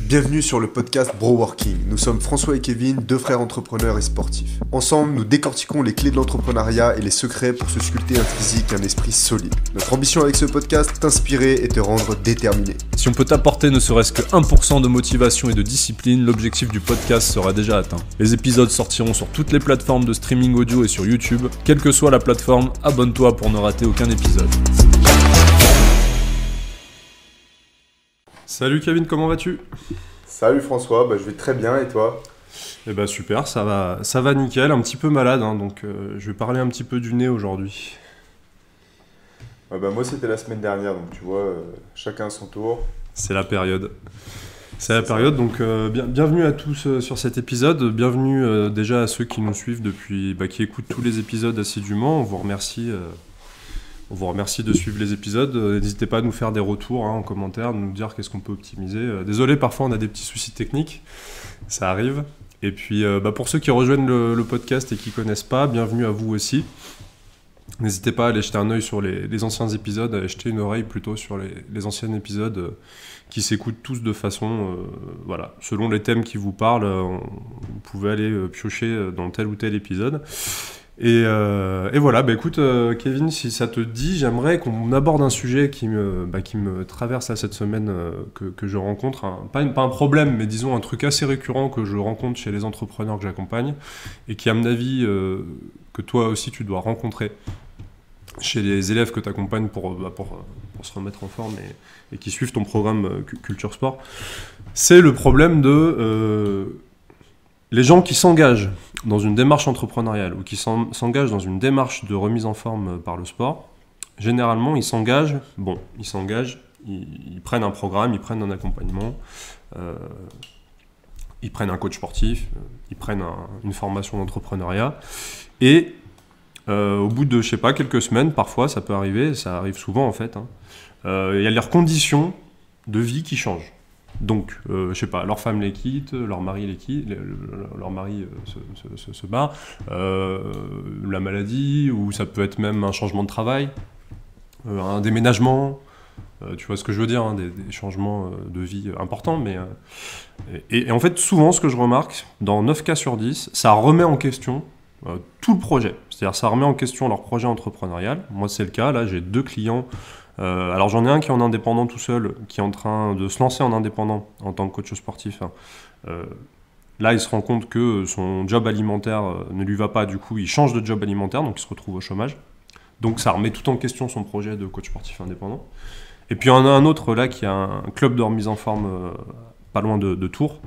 Bienvenue sur le podcast Broworking. Nous sommes François et Kevin, deux frères entrepreneurs et sportifs. Ensemble, nous décortiquons les clés de l'entrepreneuriat et les secrets pour se sculpter un physique et un esprit solide. Notre ambition avec ce podcast, t'inspirer et te rendre déterminé. Si on peut t'apporter ne serait-ce que 1% de motivation et de discipline, l'objectif du podcast sera déjà atteint. Les épisodes sortiront sur toutes les plateformes de streaming audio et sur YouTube. Quelle que soit la plateforme, abonne-toi pour ne rater aucun épisode. Salut Kevin, comment vas-tu ? Salut François, je vais très bien et toi ? Eh ben super, ça va nickel, un petit peu malade, donc je vais parler un petit peu du nez aujourd'hui. Moi c'était la semaine dernière, donc tu vois, chacun à son tour. C'est la période. Donc bienvenue à tous sur cet épisode, bienvenue déjà à ceux qui nous suivent depuis, qui écoutent tous les épisodes assidûment, on vous remercie de suivre les épisodes. N'hésitez pas à nous faire des retours en commentaire, de nous dire qu'est-ce qu'on peut optimiser. Désolé, parfois on a des petits soucis techniques, ça arrive. Et puis pour ceux qui rejoignent le podcast et qui ne connaissent pas, bienvenue à vous aussi. N'hésitez pas à aller jeter un œil sur les anciens épisodes, à jeter une oreille plutôt sur les anciens épisodes qui s'écoutent tous de façon, selon les thèmes qui vous parlent, vous pouvez aller piocher dans tel ou tel épisode. Et voilà, écoute Kevin, si ça te dit, j'aimerais qu'on aborde un sujet qui me traverse cette semaine, que je rencontre, pas un problème, mais disons un truc assez récurrent que je rencontre chez les entrepreneurs que j'accompagne, et qui à mon avis, que toi aussi tu dois rencontrer chez les élèves que tu accompagnes pour se remettre en forme et qui suivent ton programme Culture Sport. C'est le problème de... les gens qui s'engagent dans une démarche entrepreneuriale ou qui s'engagent dans une démarche de remise en forme par le sport, généralement ils prennent un programme, ils prennent un accompagnement, ils prennent un coach sportif, ils prennent une formation d'entrepreneuriat et au bout de, quelques semaines, parfois ça peut arriver, ça arrive souvent en fait, il y a leurs conditions de vie qui changent. Donc, leur femme les quitte, leur mari les quitte, leur mari se bat, la maladie, ou ça peut être même un changement de travail, un déménagement, tu vois ce que je veux dire, des changements de vie importants. Et en fait, souvent, ce que je remarque, dans 9 cas sur 10, ça remet en question tout le projet. C'est-à-dire, ça remet en question leur projet entrepreneurial. Moi, c'est le cas. Là, j'ai 2 clients. Alors j'en ai un qui est en indépendant tout seul, qui est en train de se lancer en indépendant en tant que coach sportif. Là, il se rend compte que son job alimentaire ne lui va pas, du coup, il change de job alimentaire, donc il se retrouve au chômage. Donc ça remet tout en question son projet de coach sportif indépendant. Et puis il y en a un autre là qui a un club de remise en forme pas loin de Tours.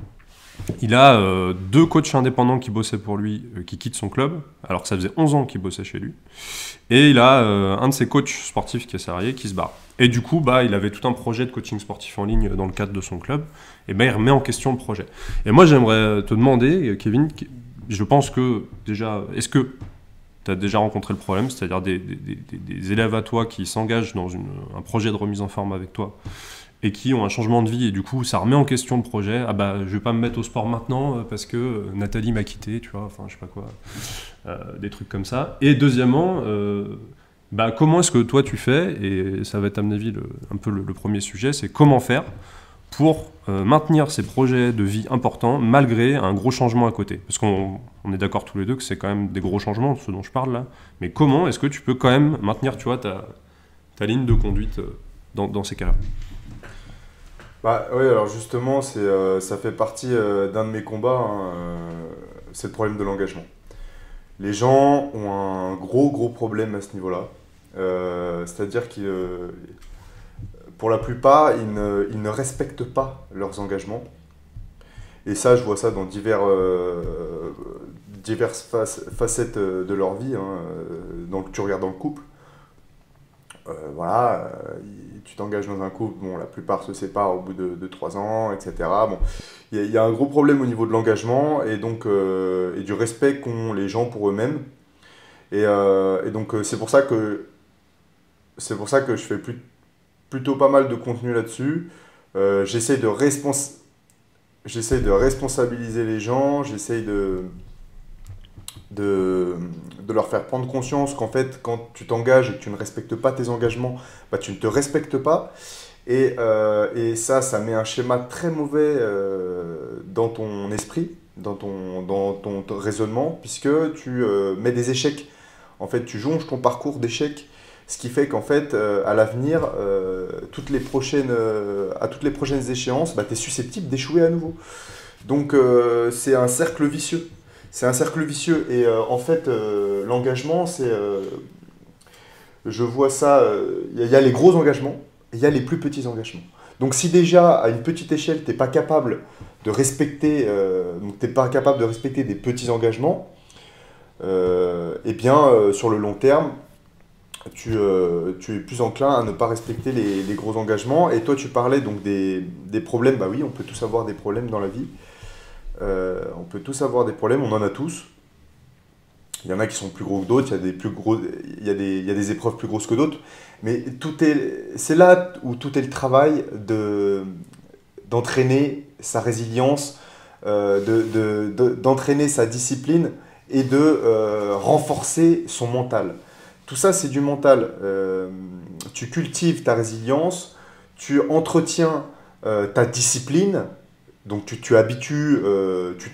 Il a 2 coachs indépendants qui bossaient pour lui, qui quittent son club, alors que ça faisait 11 ans qu'il bossait chez lui. Et il a un de ses coachs sportifs qui est salarié qui se barre. Et du coup, il avait tout un projet de coaching sportif en ligne dans le cadre de son club. Et il remet en question le projet. Et moi, j'aimerais te demander, Kevin, je pense que déjà, est-ce que tu as déjà rencontré le problème, c'est-à-dire des élèves à toi qui s'engagent dans un projet de remise en forme avec toi et qui ont un changement de vie, et du coup, ça remet en question le projet. Je vais pas me mettre au sport maintenant parce que Nathalie m'a quitté, tu vois, enfin, je sais pas quoi, des trucs comme ça. Et deuxièmement, comment est-ce que toi tu fais, et ça va être à mon avis un peu le premier sujet, c'est comment faire pour maintenir ces projets de vie importants malgré un gros changement à côté. Parce qu'on est d'accord tous les deux que c'est quand même des gros changements, ce dont je parle là. Mais comment est-ce que tu peux quand même maintenir, tu vois, ta ligne de conduite dans ces cas-là ? Oui, alors justement, ça fait partie d'un de mes combats, c'est le problème de l'engagement. Les gens ont un gros problème à ce niveau-là. C'est-à-dire que pour la plupart, ils ne respectent pas leurs engagements. Et ça, je vois ça dans diverses facettes de leur vie. Donc, tu regardes dans le couple. Tu t'engages dans un couple, la plupart se séparent au bout de 3 ans, etc. Il y a un gros problème au niveau de l'engagement et donc et du respect qu'ont les gens pour eux-mêmes. Et donc c'est pour ça que je fais plutôt pas mal de contenu là-dessus. J'essaie de responsabiliser les gens, j'essaie de leur faire prendre conscience qu'en fait, quand tu t'engages et que tu ne respectes pas tes engagements, tu ne te respectes pas. Et ça met un schéma très mauvais dans ton esprit, dans ton raisonnement, puisque tu mets des échecs. En fait, tu jonges ton parcours d'échecs, ce qui fait qu'en fait, à l'avenir, à toutes les prochaines échéances, bah, tu es susceptible d'échouer à nouveau. Donc, c'est un cercle vicieux. C'est un cercle vicieux. Et en fait, l'engagement, je vois ça, il y a les gros engagements et il y a les plus petits engagements. Donc si déjà, à une petite échelle, tu n'es pas capable de respecter, des petits engagements, eh bien, sur le long terme, tu es plus enclin à ne pas respecter les gros engagements. Et toi, tu parlais donc des problèmes. Bah oui, on peut tous avoir des problèmes dans la vie. On peut tous avoir des problèmes, on en a tous. Il y en a qui sont plus gros que d'autres, il y a des épreuves plus grosses que d'autres. Mais c'est là où tout est le travail d'entraîner sa résilience, d'entraîner sa discipline et de renforcer son mental. Tout ça, c'est du mental. Tu cultives ta résilience, tu entretiens ta discipline, donc tu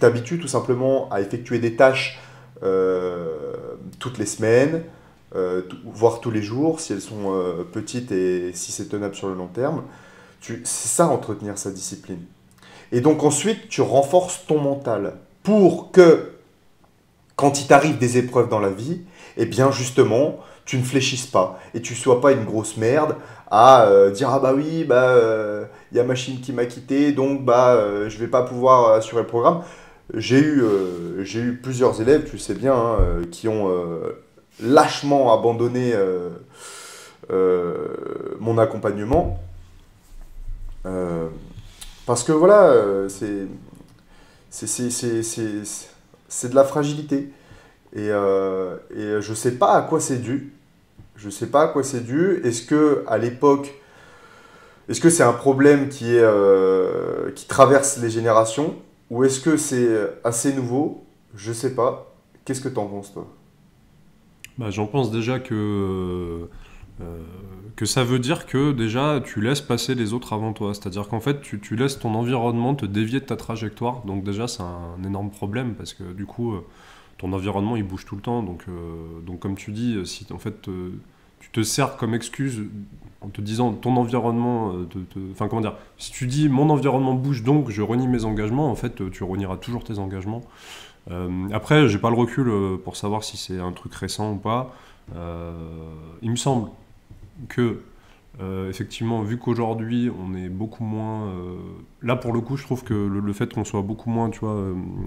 t'habitues tout simplement à effectuer des tâches toutes les semaines, voire tous les jours, si elles sont petites et si c'est tenable sur le long terme. C'est ça, entretenir sa discipline. Et donc ensuite, tu renforces ton mental pour que, quand il t'arrive des épreuves dans la vie, eh bien justement, tu ne fléchisses pas et tu ne sois pas une grosse merde à dire ah bah oui, y a machine qui m'a quitté, donc je vais pas pouvoir assurer le programme. J'ai eu plusieurs élèves, tu sais bien, hein, qui ont lâchement abandonné mon accompagnement. Parce que voilà, c'est de la fragilité. Et je sais pas à quoi c'est dû. Je sais pas à quoi c'est dû. Est-ce que à l'époque, est-ce que c'est un problème qui traverse les générations ou est-ce que c'est assez nouveau? Je sais pas. Qu'est-ce que t'en penses, toi? Bah, j'en pense déjà que ça veut dire que déjà tu laisses passer les autres avant toi. C'est-à-dire qu'en fait tu laisses ton environnement te dévier de ta trajectoire. Donc déjà c'est un énorme problème parce que du coup ton environnement il bouge tout le temps. Donc comme tu dis, si en fait tu te sers comme excuse en te disant ton environnement, enfin comment dire, si tu dis mon environnement bouge donc je renie mes engagements, en fait tu renieras toujours tes engagements. Après, j'ai pas le recul pour savoir si c'est un truc récent ou pas. Il me semble que, effectivement, vu qu'aujourd'hui on est beaucoup moins. Là, pour le coup, je trouve que le fait qu'on soit beaucoup moins, tu vois,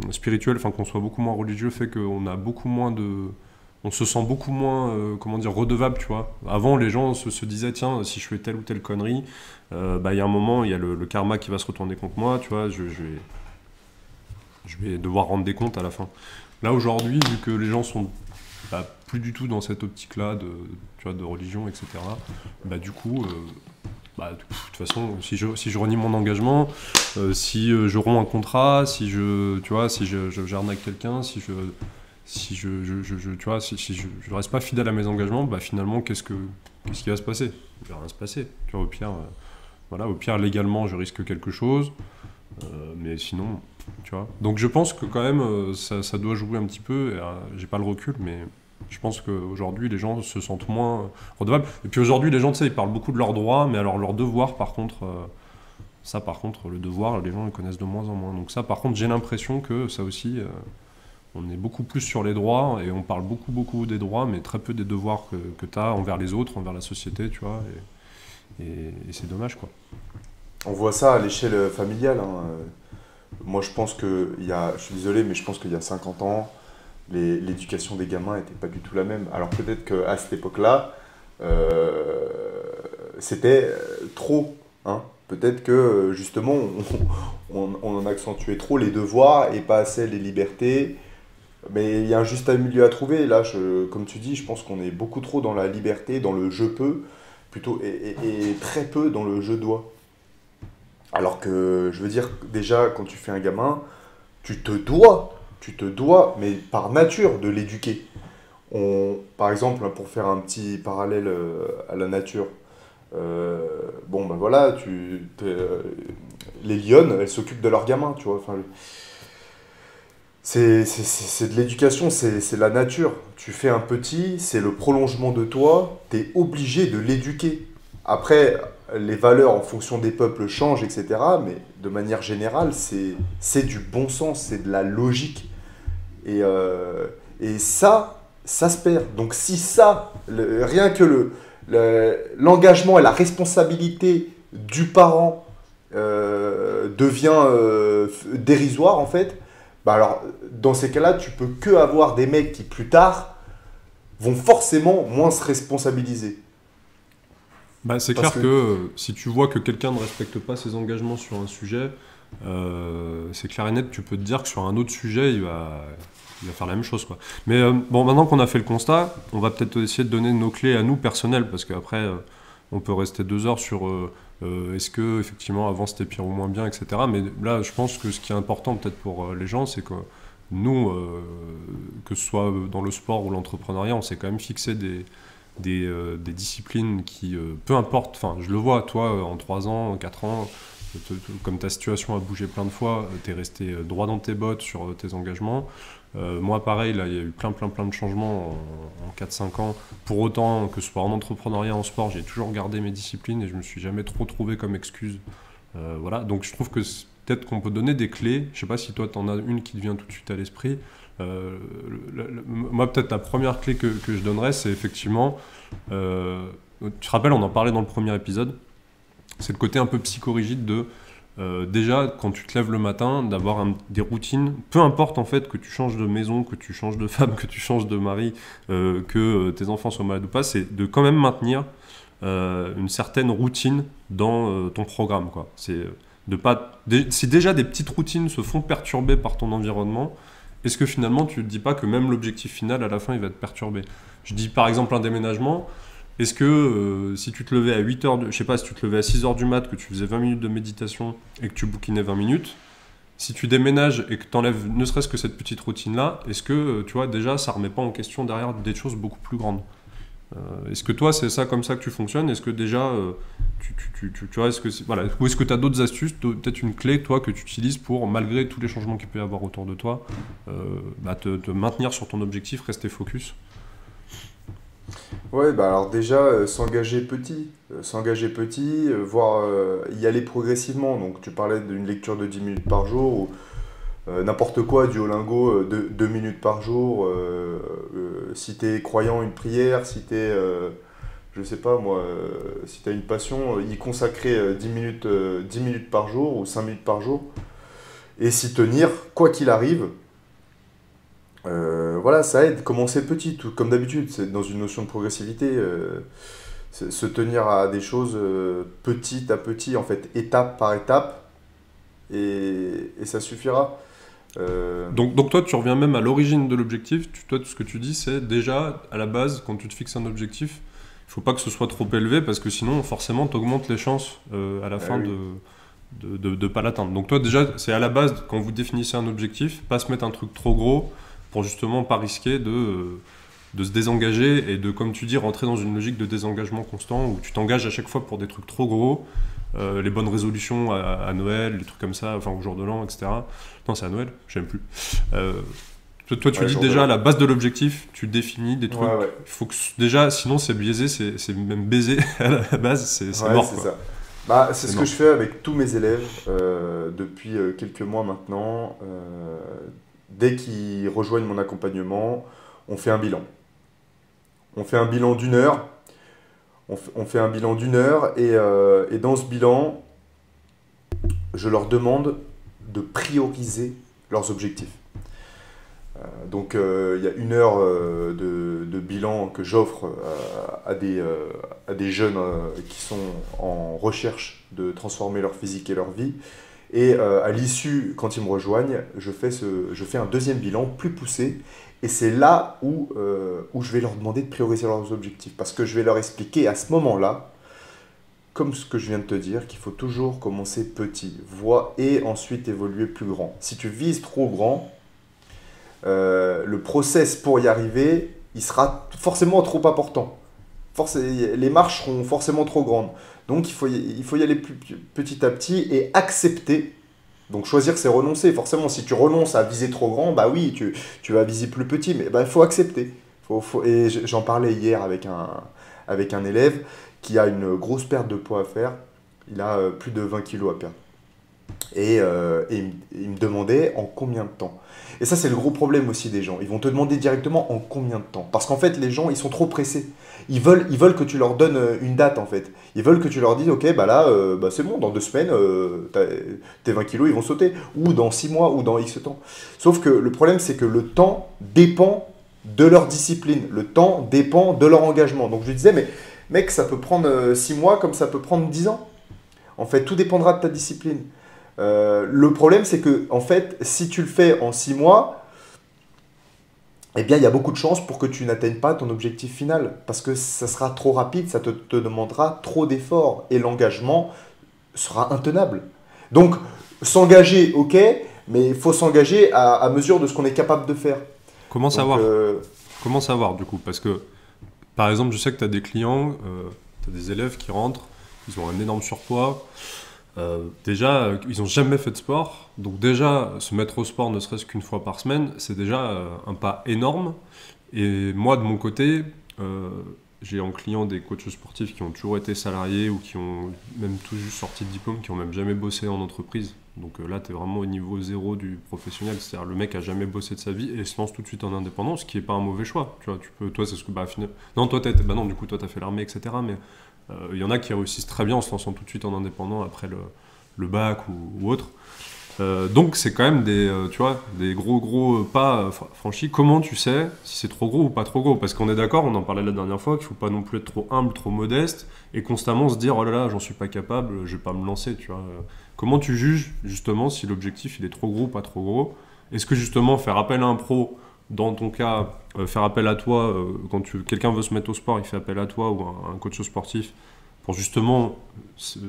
spirituel, enfin qu'on soit beaucoup moins religieux, fait qu'on a beaucoup moins de. On se sent beaucoup moins, comment dire, redevable, tu vois. Avant, les gens se disaient, tiens, si je fais telle ou telle connerie, il y a un moment, il y a le karma qui va se retourner contre moi, tu vois, je vais devoir rendre des comptes à la fin. Là, aujourd'hui, vu que les gens sont plus du tout dans cette optique-là tu vois, de religion, etc., du coup, de toute façon, si je renie mon engagement, si je romps un contrat, si j'arnaque quelqu'un, si je reste pas fidèle à mes engagements, finalement, qu'est-ce qui va se passer? Il va rien se passer. Tu vois, au pire, légalement, je risque quelque chose, mais sinon, tu vois. Donc je pense que quand même, ça doit jouer un petit peu. J'ai pas le recul, mais je pense qu'aujourd'hui, les gens se sentent moins redevables. Et puis aujourd'hui, les gens, tu sais, ils parlent beaucoup de leurs droits, mais alors leurs devoirs, par contre, le devoir, les gens les connaissent de moins en moins. Donc ça, par contre, j'ai l'impression que ça aussi, on est beaucoup plus sur les droits et on parle beaucoup, beaucoup des droits, mais très peu des devoirs que tu as envers les autres, envers la société, tu vois. Et c'est dommage, quoi. On voit ça à l'échelle familiale, hein. Moi, je pense je suis désolé, mais je pense qu'il y a 50 ans, l'éducation des gamins n'était pas du tout la même. Alors peut-être qu'à cette époque-là, c'était trop, hein. Peut-être que justement, on en accentuait trop les devoirs et pas assez les libertés. Mais il y a un juste milieu à trouver. Là, comme tu dis, je pense qu'on est beaucoup trop dans la liberté, dans le je peux, plutôt, et très peu dans le je dois. Alors que, je veux dire, déjà, quand tu fais un gamin, tu te dois, mais par nature, de l'éduquer. Par exemple, pour faire un petit parallèle à la nature, Bon, ben voilà, les lionnes, elles s'occupent de leurs gamins, tu vois. Enfin, c'est de l'éducation, c'est la nature. Tu fais un petit, c'est le prolongement de toi, tu es obligé de l'éduquer. Après, les valeurs en fonction des peuples changent, etc. Mais de manière générale, c'est du bon sens, c'est de la logique. Et, euh, et ça se perd. Donc si ça, rien que l'engagement et la responsabilité du parent devient dérisoire, en fait, bah alors, dans ces cas-là, tu peux que avoir des mecs qui, plus tard, vont forcément moins se responsabiliser. Bah, c'est Parce clair que que, si tu vois que quelqu'un ne respecte pas ses engagements sur un sujet, c'est clair et net, tu peux te dire que sur un autre sujet, il va faire la même chose, quoi. Mais bon, maintenant qu'on a fait le constat, on va peut-être essayer de donner nos clés à nous personnelles, parce qu'après, on peut rester 2 heures sur est-ce que effectivement avant c'était pire ou moins bien, etc. Mais là, je pense que ce qui est important peut-être pour les gens, c'est que nous, que ce soit dans le sport ou l'entrepreneuriat, on s'est quand même fixé des disciplines qui, peu importe, enfin, je le vois, toi, en 3 ans, 4 ans, comme ta situation a bougé plein de fois, tu es resté droit dans tes bottes sur tes engagements. Moi, pareil, là, il y a eu plein de changements en 4-5 ans. Pour autant, que ce soit en entrepreneuriat, en sport, j'ai toujours gardé mes disciplines et je me suis jamais trop trouvé comme excuse. Voilà, donc je trouve que peut-être qu'on peut donner des clés. Je sais pas si toi, tu en as une qui te vient tout de suite à l'esprit. Euh, Moi, peut-être la première clé que je donnerais, c'est effectivement, tu te rappelles, on en parlait dans le premier épisode, c'est le côté un peu psychorigide de déjà quand tu te lèves le matin d'avoir des routines, peu importe en fait que tu changes de maison, que tu changes de femme, que tu changes de mari, que tes enfants soient malades ou pas, c'est de quand même maintenir une certaine routine dans ton programme, quoi. C'est de pas si déjà des petites routines se font perturber par ton environnement, est-ce que finalement tu te dis pas que même l'objectif final à la fin il va être perturbé? Je dis par exemple un déménagement. Est-ce que si tu te levais à 8 heures, je sais pas, si tu te levais à 6 heures du mat, que tu faisais 20 minutes de méditation et que tu bouquinais 20 minutes, si tu déménages et que tu enlèves ne serait-ce que cette petite routine-là, est-ce que, tu vois, déjà, ça remet pas en question derrière des choses beaucoup plus grandes? Est-ce que toi, c'est ça comme ça que tu fonctionnes? Est-ce que déjà, tu vois, voilà, ou est-ce que tu as d'autres astuces, peut-être une clé, toi, que tu utilises pour, malgré tous les changements qu'il peut y avoir autour de toi, bah, te maintenir sur ton objectif, rester focus? ouais, bah alors déjà, s'engager petit, voir y aller progressivement. Donc tu parlais d'une lecture de 10 minutes par jour, ou n'importe quoi, Duolingo, 2 minutes par jour. Si t'es croyant, une prière. Si t'es, je sais pas moi, si t'as une passion, y consacrer 10 minutes par jour ou 5 minutes par jour. Et s'y tenir, quoi qu'il arrive. Voilà, ça aide. Commencer petit, tout comme d'habitude. C'est dans une notion de progressivité. Se tenir à des choses petit à petit, en fait, étape par étape, et ça suffira. Euh, Donc toi, tu reviens même à l'origine de l'objectif. Toi, ce que tu dis, c'est déjà, à la base, quand tu te fixes un objectif, il faut pas que ce soit trop élevé parce que sinon, forcément, tu augmentes les chances à la fin oui. de pas l'atteindre. Donc toi, déjà, c'est à la base, quand vous définissez un objectif, pas se mettre un truc trop gros pour justement pas risquer de se désengager et de, comme tu dis, rentrer dans une logique de désengagement constant où tu t'engages à chaque fois pour des trucs trop gros, les bonnes résolutions à Noël, les trucs comme ça, enfin au jour de l'an, etc. Non, c'est à Noël, j'aime plus. Euh, Toi, tu Ouais, dis jour de déjà à l'an. la base de l'objectif, tu définis des trucs. Ouais, ouais. Il faut que déjà, sinon c'est biaisé, c'est même baisé à la base, c'est Ouais, mort c'est quoi. ça. Bah, c'est C'est ce que mort. je fais avec tous mes élèves depuis quelques mois maintenant. Dès qu'ils rejoignent mon accompagnement, on fait un bilan. On fait un bilan d'une heure. On fait un bilan d'une heure, et dans ce bilan, je leur demande de prioriser leurs objectifs. Donc il y a une heure de bilan que j'offre à des jeunes qui sont en recherche de transformer leur physique et leur vie. Et à l'issue, quand ils me rejoignent, je fais un deuxième bilan plus poussé. Et c'est là où je vais leur demander de prioriser leurs objectifs. Parce que je vais leur expliquer à ce moment-là, comme ce que je viens de te dire, qu'il faut toujours commencer petit, et ensuite évoluer plus grand. Si tu vises trop grand, le process pour y arriver, il sera forcément trop important. les marches seront forcément trop grandes. Donc il faut y aller petit à petit et accepter. Donc choisir, c'est renoncer. Forcément, si tu renonces à viser trop grand, bah oui, tu vas viser plus petit, mais bah, il faut accepter. Et j'en parlais hier avec un élève qui a une grosse perte de poids à faire. Il a plus de 20 kilos à perdre. Et il me demandait en combien de temps. Et ça, c'est le gros problème aussi des gens. Ils vont te demander directement en combien de temps. Parce qu'en fait, les gens, ils sont trop pressés. Ils veulent que tu leur donnes une date, en fait. Ils veulent que tu leur dises, ok, bah là, bah c'est bon, dans 2 semaines, tes 20 kilos, ils vont sauter. Ou dans 6 mois, ou dans X temps. Sauf que le problème, c'est que le temps dépend de leur discipline. Le temps dépend de leur engagement. Donc je lui disais, mais mec, ça peut prendre 6 mois comme ça peut prendre 10 ans. En fait, tout dépendra de ta discipline. Le problème, c'est que, en fait, si tu le fais en 6 mois, eh bien, il y a beaucoup de chances pour que tu n'atteignes pas ton objectif final. Parce que ça sera trop rapide, ça te demandera trop d'efforts. Et l'engagement sera intenable. Donc, s'engager, ok, mais il faut s'engager à mesure de ce qu'on est capable de faire. Comment Donc, savoir Comment savoir, du coup? Parce que, par exemple, je sais que tu as des clients, tu as des élèves qui rentrent, ils ont un énorme surpoids. Déjà, ils n'ont jamais fait de sport. Donc déjà, se mettre au sport ne serait-ce qu'une fois par semaine, c'est déjà un pas énorme. Et moi, de mon côté, j'ai en client des coachs sportifs qui ont toujours été salariés ou qui ont même tout juste sorti de diplôme, qui n'ont même jamais bossé en entreprise. Donc là, tu es vraiment au niveau zéro du professionnel. C'est-à-dire le mec a jamais bossé de sa vie et se lance tout de suite en indépendant, ce qui n'est pas un mauvais choix. Tu vois, toi, c'est ce que... non, toi, non, du coup, toi, tu as fait l'armée, etc. Mais il y en a qui réussissent très bien en se lançant tout de suite en indépendant après le bac ou autre. Donc c'est quand même tu vois, des gros pas franchis. Comment tu sais si c'est trop gros ou pas trop gros? Parce qu'on est d'accord, on en parlait la dernière fois, qu'il ne faut pas non plus être trop humble, trop modeste et constamment se dire oh là là, j'en suis pas capable, je vais pas me lancer. Tu vois. Comment tu juges justement si l'objectif il est trop gros ou pas trop gros? Est-ce que justement faire appel à un pro, dans ton cas, faire appel à toi, quand quelqu'un veut se mettre au sport, il fait appel à toi ou à un coach sportif pour justement se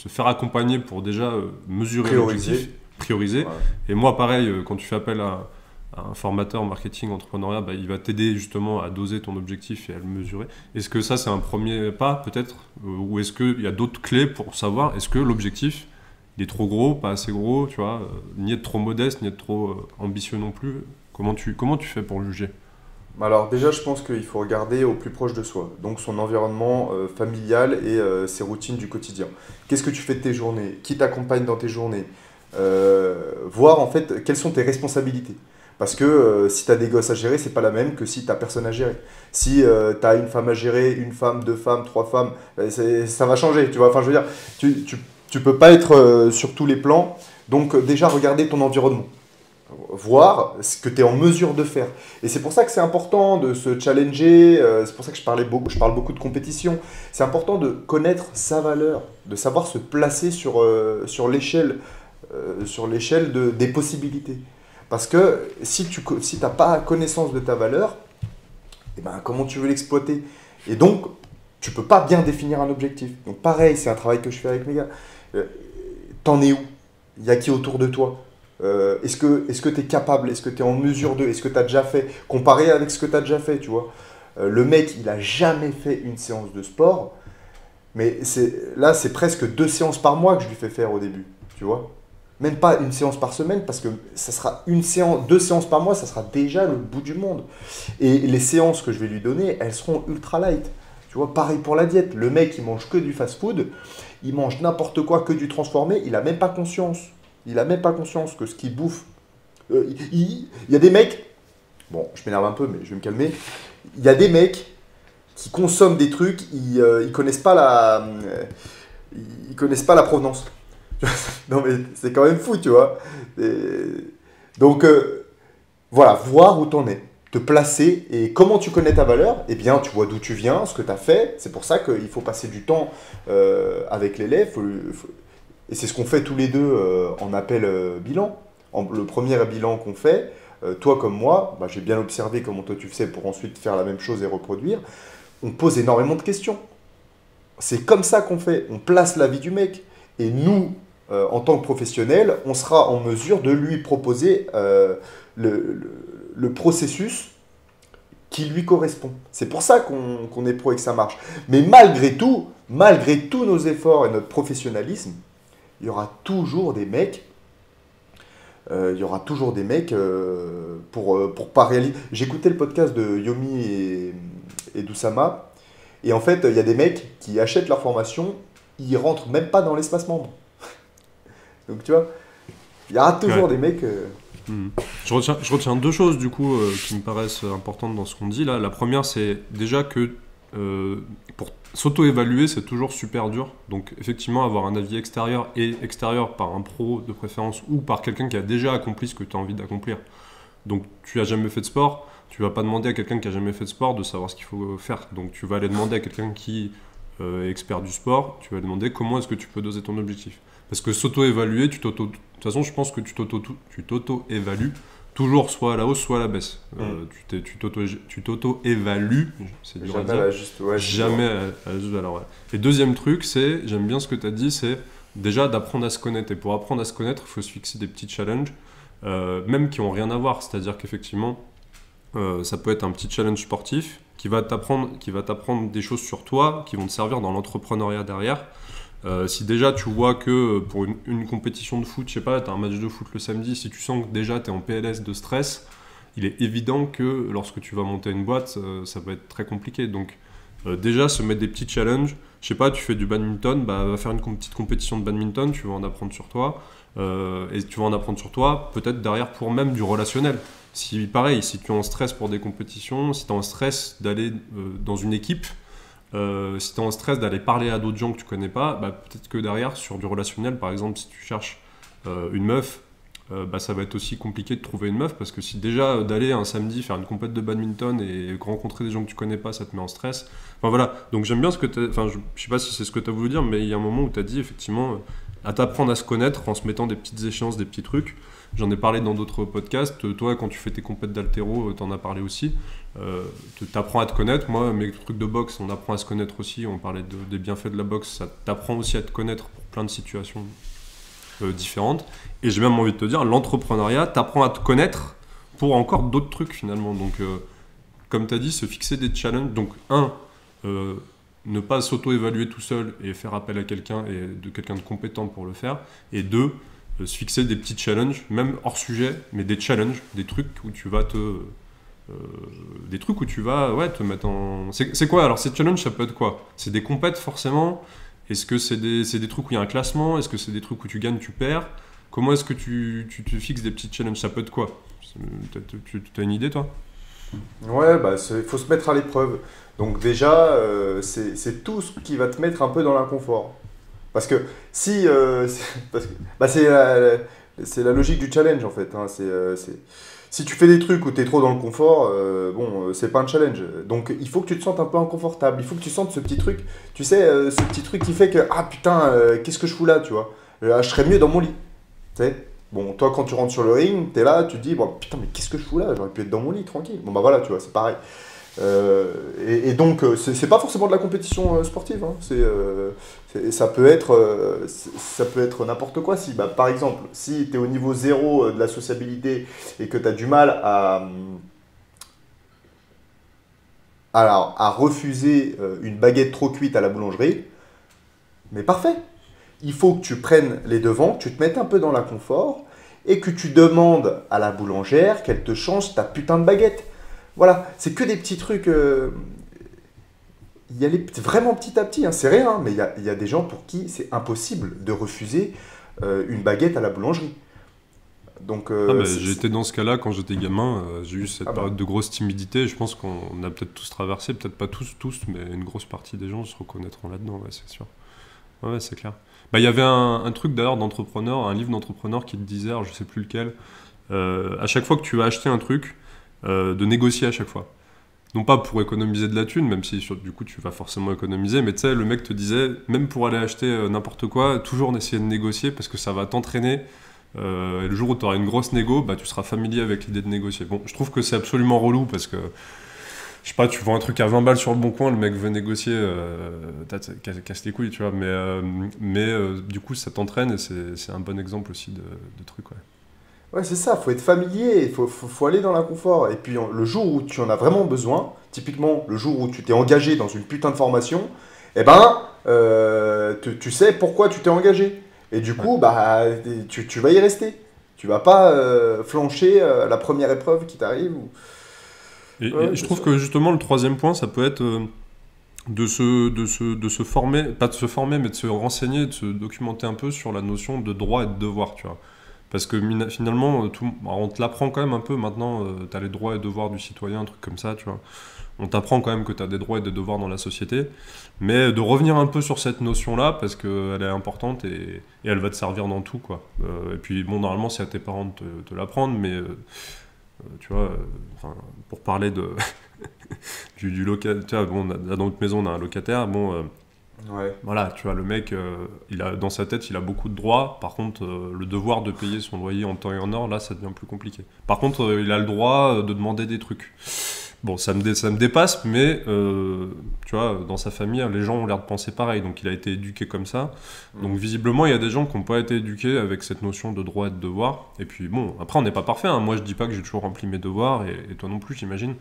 faire accompagner pour déjà mesurer l'objectif, prioriser. Ouais. Et moi, pareil, quand tu fais appel à un formateur en marketing, entrepreneuriat, bah, il va t'aider justement à doser ton objectif et à le mesurer. Est-ce que ça, c'est un premier pas peut-être? Ou est-ce qu'il y a d'autres clés pour savoir est-ce que l'objectif il est trop gros, pas assez gros, tu vois, ni être trop modeste, ni être trop ambitieux non plus? Comment tu fais pour juger? Alors déjà, je pense qu'il faut regarder au plus proche de soi, donc son environnement familial et ses routines du quotidien. Qu'est-ce que tu fais de tes journées? Qui t'accompagne dans tes journées? Voir en fait quelles sont tes responsabilités. Parce que si tu as des gosses à gérer, c'est pas la même que si tu n'as personne à gérer. Si tu as une femme à gérer, une femme, 2 femmes, 3 femmes, ça va changer. Tu vois. Enfin, je veux dire, tu peux pas être sur tous les plans. Donc déjà, regarder ton environnement. Voir ce que tu es en mesure de faire. Et c'est pour ça que c'est important de se challenger, c'est pour ça que je parle beaucoup de compétition. C'est important de connaître sa valeur, de savoir se placer sur l'échelle des possibilités. Parce que si tu n'as pas connaissance de ta valeur, eh ben, comment tu veux l'exploiter? Et donc, tu ne peux pas bien définir un objectif. Donc pareil, c'est un travail que je fais avec mes gars. T'en es où? Il y a qui autour de toi? Est-ce que tu es capable? Est-ce que tu es en mesure de? Est-ce que tu as déjà fait? Comparé avec ce que tu as déjà fait, tu vois. Le mec, il n'a jamais fait une séance de sport, mais là, c'est presque 2 séances par mois que je lui fais faire au début, tu vois. Même pas une séance par semaine, parce que ça sera 2 séances par mois, ça sera déjà le bout du monde. Et les séances que je vais lui donner, elles seront ultra light. Tu vois, pareil pour la diète. Le mec, il mange que du fast-food, il mange n'importe quoi, que du transformé, il n'a même pas conscience. Il n'a même pas conscience que ce qu'il bouffe. Il y a des mecs, bon, je m'énerve un peu, mais je vais me calmer. Il y a des mecs qui consomment des trucs, ils connaissent pas ils connaissent pas la provenance. Non, mais c'est quand même fou, tu vois. Donc, voilà, voir où t'en es, te placer et comment tu connais ta valeur. Eh bien, tu vois d'où tu viens, ce que tu as fait. C'est pour ça qu'il faut passer du temps avec l'élève. Et c'est ce qu'on fait tous les deux en appel bilan. Le premier bilan qu'on fait, toi comme moi, bah, j'ai bien observé comment toi tu fais pour ensuite faire la même chose et reproduire. On pose énormément de questions. C'est comme ça qu'on fait. On place la vie du mec. Et nous, en tant que professionnels, on sera en mesure de lui proposer le processus qui lui correspond. C'est pour ça qu'on est pro et que ça marche. Mais malgré tous nos efforts et notre professionnalisme, il y aura toujours des mecs pour pas réaliser. J'écoutais le podcast de Yomi et d'Oussama, et en fait, il y a des mecs qui achètent leur formation, ils rentrent même pas dans l'espace membre. Donc tu vois, il y aura toujours des mecs. Je retiens deux choses du coup qui me paraissent importantes dans ce qu'on dit là. La première, c'est déjà que pour s'auto-évaluer, c'est toujours super dur. Donc effectivement, avoir un avis extérieur par un pro de préférence ou par quelqu'un qui a déjà accompli ce que tu as envie d'accomplir. Donc tu n'as jamais fait de sport, tu vas pas demander à quelqu'un qui a jamais fait de sport de savoir ce qu'il faut faire. Donc tu vas aller demander à quelqu'un qui est expert du sport, tu vas lui demander comment est-ce que tu peux doser ton objectif. Parce que s'auto-évaluer, de toute façon, je pense que tu t'auto-évalues toujours soit à la hausse, soit à la baisse. Tu t'auto-évalues, c'est dur à dire, jamais à la juste valeur. Ouais. Et deuxième truc, j'aime bien ce que tu as dit, c'est déjà d'apprendre à se connaître. Et pour apprendre à se connaître, il faut se fixer des petits challenges, même qui n'ont rien à voir. C'est-à-dire qu'effectivement, ça peut être un petit challenge sportif qui va t'apprendre des choses sur toi, qui vont te servir dans l'entrepreneuriat derrière. Si déjà tu vois que pour une compétition de foot, je sais pas, tu as un match de foot le samedi, si tu sens que déjà tu es en PLS de stress, il est évident que lorsque tu vas monter une boîte, ça va être très compliqué. Donc déjà se mettre des petits challenges, je sais pas, tu fais du badminton, va faire une petite compétition de badminton, tu vas en apprendre sur toi, et tu vas en apprendre sur toi, peut-être derrière pour même du relationnel. Si pareil, si tu es en stress pour des compétitions, si tu es en stress d'aller dans une équipe, si tu es en stress d'aller parler à d'autres gens que tu connais pas, peut-être que derrière, sur du relationnel, par exemple, si tu cherches une meuf, ça va être aussi compliqué de trouver une meuf, parce que si déjà d'aller un samedi faire une compète de badminton et rencontrer des gens que tu connais pas, ça te met en stress. Enfin voilà, donc j'aime bien ce que tu as... Enfin, je sais pas si c'est ce que tu as voulu dire, mais il y a un moment où tu as dit effectivement à t'apprendre à se connaître en se mettant des petites échéances, des petits trucs. J'en ai parlé dans d'autres podcasts. Toi, quand tu fais tes compètes d'haltéro, t'en as parlé aussi. T'apprends à te connaître. Moi, mes trucs de boxe, on apprend à se connaître aussi. On parlait des bienfaits de la boxe. Ça t'apprend aussi à te connaître pour plein de situations différentes. Et j'ai même envie de te dire, l'entrepreneuriat t'apprend à te connaître pour encore d'autres trucs finalement. Donc, comme tu as dit, se fixer des challenges. Donc, ne pas s'auto-évaluer tout seul et faire appel à quelqu'un de compétent pour le faire. Et deux, se fixer des petits challenges, même hors sujet, mais des challenges, des trucs où tu vas te mettre en... C'est quoi alors ces challenges, ça peut être quoi? C'est des compètes forcément? Est-ce que c'est des trucs où il y a un classement? Est-ce que c'est des trucs où tu gagnes, tu perds? Comment est-ce que tu te fixes des petits challenges? Ça peut être quoi? Tu as une idée toi? Ouais, il faut se mettre à l'épreuve. Donc déjà, c'est tout ce qui va te mettre un peu dans l'inconfort. Parce que si... c'est la logique du challenge en fait. Hein. Si tu fais des trucs où tu es trop dans le confort, c'est pas un challenge. Donc il faut que tu te sentes un peu inconfortable. Il faut que tu sentes ce petit truc. Tu sais, ce petit truc qui fait que, ah putain, qu'est-ce que je fous là, tu vois. Je serais mieux dans mon lit. Tu sais. Bon, toi, quand tu rentres sur le ring, t'es là, tu te dis, bon, putain, mais qu'est-ce que je fous là? J'aurais pu être dans mon lit, tranquille. Bon, voilà, tu vois, c'est pareil. Donc, c'est pas forcément de la compétition sportive. Hein. Ça peut être n'importe quoi. Si, par exemple, si tu es au niveau zéro de la sociabilité et que tu as du mal à refuser une baguette trop cuite à la boulangerie, mais parfait. Il faut que tu prennes les devants, que tu te mettes un peu dans l'inconfort et que tu demandes à la boulangère qu'elle te change ta putain de baguette. Voilà, c'est que des petits trucs. Il y a vraiment petit à petit, hein, c'est rien, hein, mais il y a des gens pour qui c'est impossible de refuser une baguette à la boulangerie. Donc, j'ai été dans ce cas-là quand j'étais gamin. J'ai eu cette période de grosse timidité. Je pense qu'on a peut-être tous traversé, peut-être pas tous, mais une grosse partie des gens se reconnaîtront là-dedans, ouais, c'est sûr. Ouais, c'est clair. Il y avait un truc d'ailleurs d'entrepreneur, un livre d'entrepreneur qui te disait, alors je sais plus lequel, à chaque fois que tu vas acheter un truc, de négocier à chaque fois. Non pas pour économiser de la thune, même si du coup tu vas forcément économiser, mais tu sais, le mec te disait, même pour aller acheter n'importe quoi, toujours essayer de négocier parce que ça va t'entraîner. Et le jour où tu auras une grosse négo, tu seras familier avec l'idée de négocier. Bon, je trouve que c'est absolument relou parce que, je sais pas, tu vends un truc à 20 balles sur le bon coin, le mec veut négocier, casse les couilles, tu vois, mais du coup ça t'entraîne et c'est un bon exemple aussi de truc, ouais. Ouais, c'est ça, faut être familier, faut aller dans l'inconfort. Et puis le jour où tu en as vraiment besoin, typiquement le jour où tu t'es engagé dans une putain de formation, eh ben, tu sais pourquoi tu t'es engagé. Et du Ouais. coup, bah, tu vas y rester. Tu vas pas flancher la première épreuve qui t'arrive. Et Ouais, je bien trouve sûr. que justement, le troisième point, ça peut être de se former, pas de se former, mais de se renseigner, de se documenter un peu sur la notion de droit et de devoir, tu vois. Parce que finalement, on te l'apprend quand même un peu maintenant, tu as les droits et devoirs du citoyen, un truc comme ça, tu vois. On t'apprend quand même que tu as des droits et des devoirs dans la société, mais de revenir un peu sur cette notion-là, parce qu'elle est importante et elle va te servir dans tout, quoi. Et puis, bon, normalement, c'est à tes parents de te l'apprendre, mais tu vois, enfin, pour parler du locataire, tu vois, bon, dans notre maison, on a un locataire, bon, Ouais. voilà, tu vois, le mec, dans sa tête, il a beaucoup de droits. Par contre, le devoir de payer son loyer en temps et en heure, là, ça devient plus compliqué. Par contre, il a le droit de demander des trucs. Bon, ça me dépasse, mais tu vois, dans sa famille, les gens ont l'air de penser pareil. Donc, il a été éduqué comme ça. Mm. Donc, visiblement, il y a des gens qui n'ont pas été éduqués avec cette notion de droit et de devoir. Et puis, bon, après, on n'est pas parfait, hein. Moi, je dis pas que j'ai toujours rempli mes devoirs, et toi non plus, j'imagine.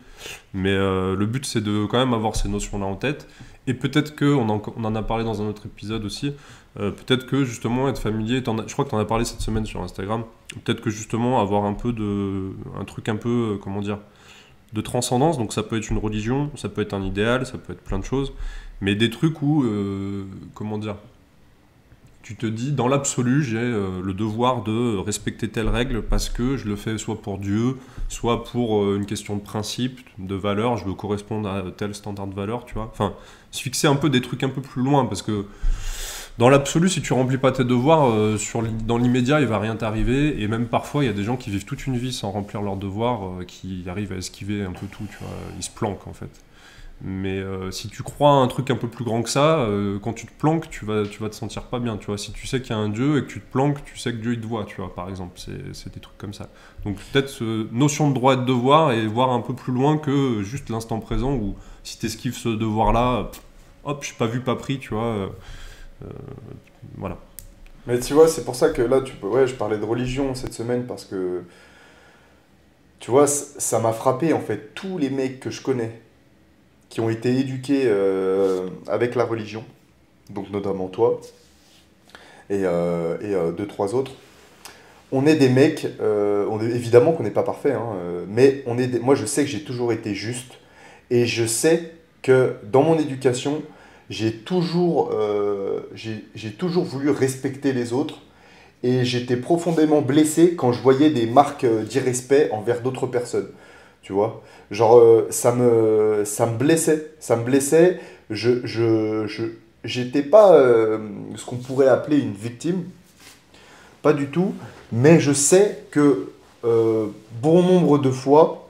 Mais le but, c'est de quand même avoir ces notions-là en tête. Et peut-être que, on en a parlé dans un autre épisode aussi, peut-être que justement être familier, je crois que tu en as parlé cette semaine sur Instagram, peut-être que justement avoir un truc un peu, comment dire, de transcendance, donc ça peut être une religion, ça peut être un idéal, ça peut être plein de choses, mais des trucs où, comment dire, tu te dis, dans l'absolu, j'ai le devoir de respecter telle règle parce que je le fais soit pour Dieu, soit pour une question de principe, de valeur, je veux correspondre à tel standard de valeur, tu vois. Enfin, se fixer un peu des trucs un peu plus loin parce que dans l'absolu, si tu remplis pas tes devoirs, dans l'immédiat, il va rien t'arriver. Et même parfois, il y a des gens qui vivent toute une vie sans remplir leurs devoirs, qui arrivent à esquiver un peu tout, tu vois. Ils se planquent en fait. Mais si tu crois à un truc un peu plus grand que ça, quand tu te planques, tu vas te sentir pas bien, tu vois. Si tu sais qu'il y a un Dieu et que tu te planques, tu sais que Dieu il te voit, tu vois, par exemple. C'est des trucs comme ça. Donc peut-être notion de droit et de devoir et voir un peu plus loin que juste l'instant présent où si tu esquives ce devoir-là, hop, je suis pas vu, pas pris, tu vois. Euh, voilà. Mais tu vois, c'est pour ça que là, ouais, je parlais de religion cette semaine parce que, tu vois, ça m'a frappé en fait. Tous les mecs que je connais qui ont été éduqués avec la religion, donc notamment toi et deux, trois autres, on est des mecs, évidemment qu'on n'est pas parfait, hein, mais moi je sais que j'ai toujours été juste et je sais que dans mon éducation, j'ai toujours voulu respecter les autres et j'étais profondément blessé quand je voyais des marques d'irrespect envers d'autres personnes. Tu vois? Genre, ça me blessait. Ça me blessait. J'étais pas ce qu'on pourrait appeler une victime, pas du tout. Mais je sais que euh, bon nombre de fois,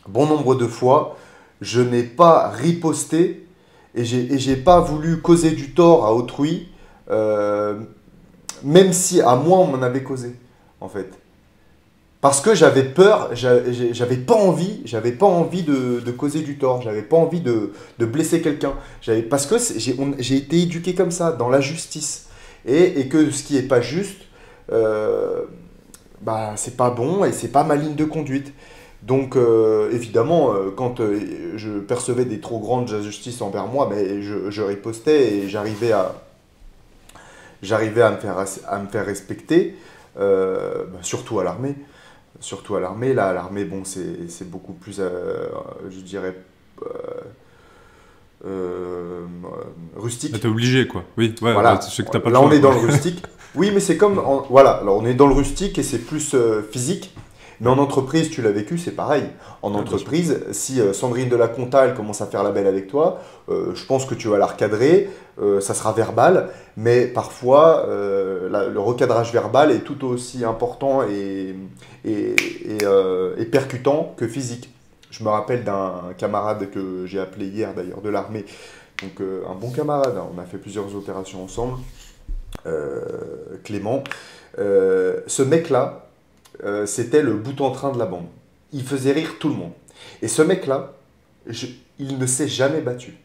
bon nombre de fois, je n'ai pas riposté et j'ai pas voulu causer du tort à autrui, euh, même si à moi on m'en avait causé, en fait. Parce que j'avais peur, j'avais pas envie de causer du tort, j'avais pas envie de blesser quelqu'un. Parce que j'ai été éduqué comme ça, dans la justice. Et que ce qui est pas juste, euh, bah, c'est pas bon et c'est pas ma ligne de conduite. Donc évidemment, quand je percevais des trop grandes injustices envers moi, mais je ripostais et j'arrivais à me faire respecter, bah, surtout à l'armée. Surtout à l'armée, là, à l'armée, bon, c'est beaucoup plus, je dirais, euh, euh, Là, rustique. t'es obligé, quoi. Oui, ouais, bah, Voilà, c'est que t'as pas le là on choix, est quoi. dans le rustique. Oui, mais c'est comme, voilà, alors on est dans le rustique et c'est plus physique. Mais en entreprise, tu l'as vécu, c'est pareil. En Ouais, bien sûr. entreprise, si Sandrine de la Conta, elle commence à faire la belle avec toi, je pense que tu vas la recadrer, ça sera verbal, mais parfois, le recadrage verbal est tout aussi important et percutant que physique. Je me rappelle d'un camarade que j'ai appelé hier d'ailleurs de l'armée, donc un bon camarade, hein. On a fait plusieurs opérations ensemble, Clément. Ce mec-là, c'était le bout en train de la bande. Il faisait rire tout le monde. Et ce mec-là, il ne s'est jamais battu.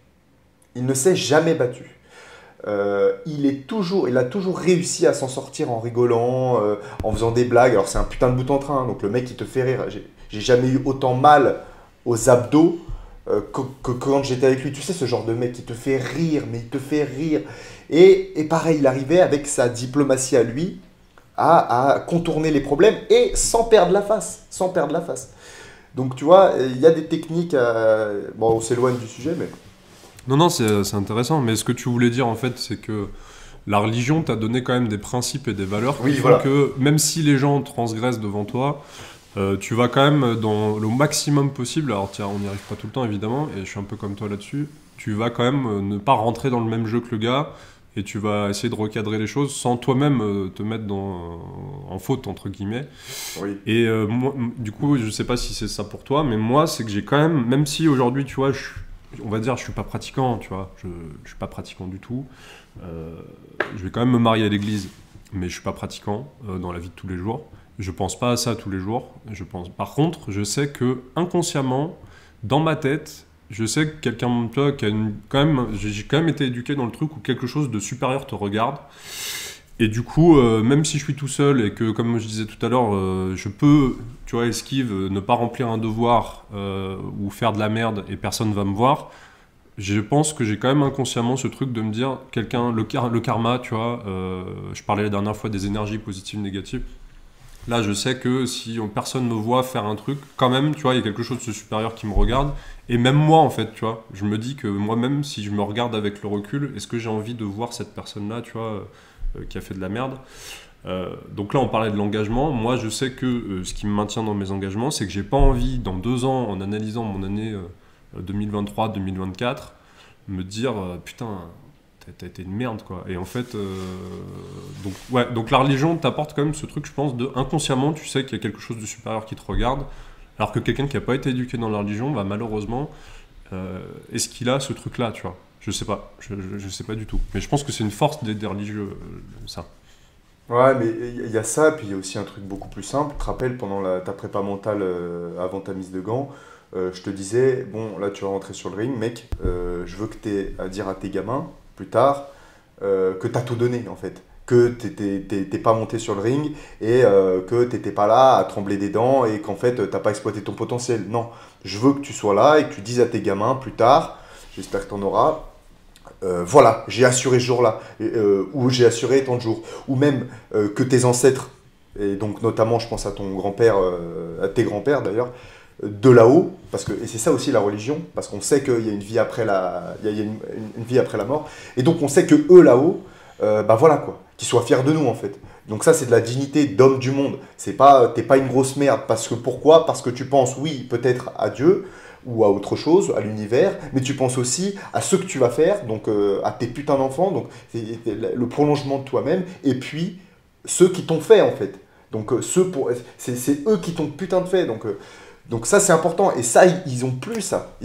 Il ne s'est jamais battu. il a toujours réussi à s'en sortir en rigolant, en faisant des blagues. Alors c'est un putain de bout en train, donc le mec il te fait rire. J'ai jamais eu autant mal aux abdos que quand j'étais avec lui. Tu sais, ce genre de mec qui te fait rire, mais il te fait rire. Et pareil, il arrivait avec sa diplomatie à lui à contourner les problèmes et sans perdre la face. Sans perdre la face. Donc tu vois, il y a des techniques. Bon, on s'éloigne du sujet, mais. Non, non, c'est intéressant. Mais ce que tu voulais dire, en fait, c'est que la religion t'a donné quand même des principes et des valeurs qui font que même si les gens transgressent devant toi, tu vas quand même dans le maximum possible. Alors, tiens, on n'y arrive pas tout le temps, évidemment, et je suis un peu comme toi là-dessus. Tu vas quand même ne pas rentrer dans le même jeu que le gars, et tu vas essayer de recadrer les choses sans toi-même te mettre en faute, entre guillemets. Oui. Et moi, du coup, je sais pas si c'est ça pour toi, mais moi, c'est que j'ai quand même si aujourd'hui, tu vois, on va dire, je suis pas pratiquant, tu vois, je suis pas pratiquant du tout. Je vais quand même me marier à l'église, mais je suis pas pratiquant dans la vie de tous les jours. Je pense pas à ça tous les jours. Par contre, je sais que inconsciemment, dans ma tête, je sais que quelqu'un, toi, j'ai quand même été éduqué dans le truc où quelque chose de supérieur te regarde. Et du coup, même si je suis tout seul et que, comme je disais tout à l'heure, je peux, tu vois, esquive, ne pas remplir un devoir ou faire de la merde et personne va me voir, je pense que j'ai quand même inconsciemment ce truc de me dire, le karma, tu vois, je parlais la dernière fois des énergies positives, négatives. Là, je sais que si personne me voit faire un truc, quand même, tu vois, il y a quelque chose de supérieur qui me regarde. Et même moi, en fait, tu vois, je me dis que moi-même, si je me regarde avec le recul, est-ce que j'ai envie de voir cette personne-là, tu vois, qui a fait de la merde. Donc là, on parlait de l'engagement. Moi, je sais que ce qui me maintient dans mes engagements, c'est que j'ai pas envie, dans 2 ans, en analysant mon année 2023-2024, me dire putain, t'as été une merde, quoi. Et en fait, donc la religion t'apporte quand même ce truc, je pense, de inconsciemment, tu sais qu'il y a quelque chose de supérieur qui te regarde, alors que quelqu'un qui n'a pas été éduqué dans la religion, bah, malheureusement, est-ce qu'il a ce truc-là, tu vois? Je sais pas, je sais pas du tout. Mais je pense que c'est une force des religieux, ça. Ouais, mais il y a ça, puis il y a aussi un truc beaucoup plus simple. Tu te rappelles, pendant ta prépa mentale, avant ta mise de gants, je te disais, bon, là tu vas rentrer sur le ring, mec, je veux que tu aies à dire à tes gamins, plus tard, que tu as tout donné, en fait. Que t'es pas monté sur le ring et que t'étais pas là à trembler des dents et qu'en fait t'as pas exploité ton potentiel. Non, je veux que tu sois là et que tu dises à tes gamins plus tard, j'espère que tu en auras, voilà, j'ai assuré ce jour-là, ou j'ai assuré tant de jours, ou même que tes ancêtres, et donc notamment je pense à ton grand-père, à tes grands-pères d'ailleurs, de là-haut, et c'est ça aussi la religion, parce qu'on sait qu'il y a une vie après une vie après la mort, et donc on sait que eux là-haut, bah voilà quoi, qu'ils soient fiers de nous en fait. Donc ça c'est de la dignité d'homme du monde, t'es pas une grosse merde, pourquoi? Parce que tu penses, oui, peut-être à Dieu, ou à autre chose, à l'univers, mais tu penses aussi à ce que tu vas faire, donc à tes putains d'enfants, donc c'est le prolongement de toi-même, et puis ceux qui t'ont fait en fait. Donc c'est eux qui t'ont putain de fait, donc ça c'est important, et ça ils ont plus ça,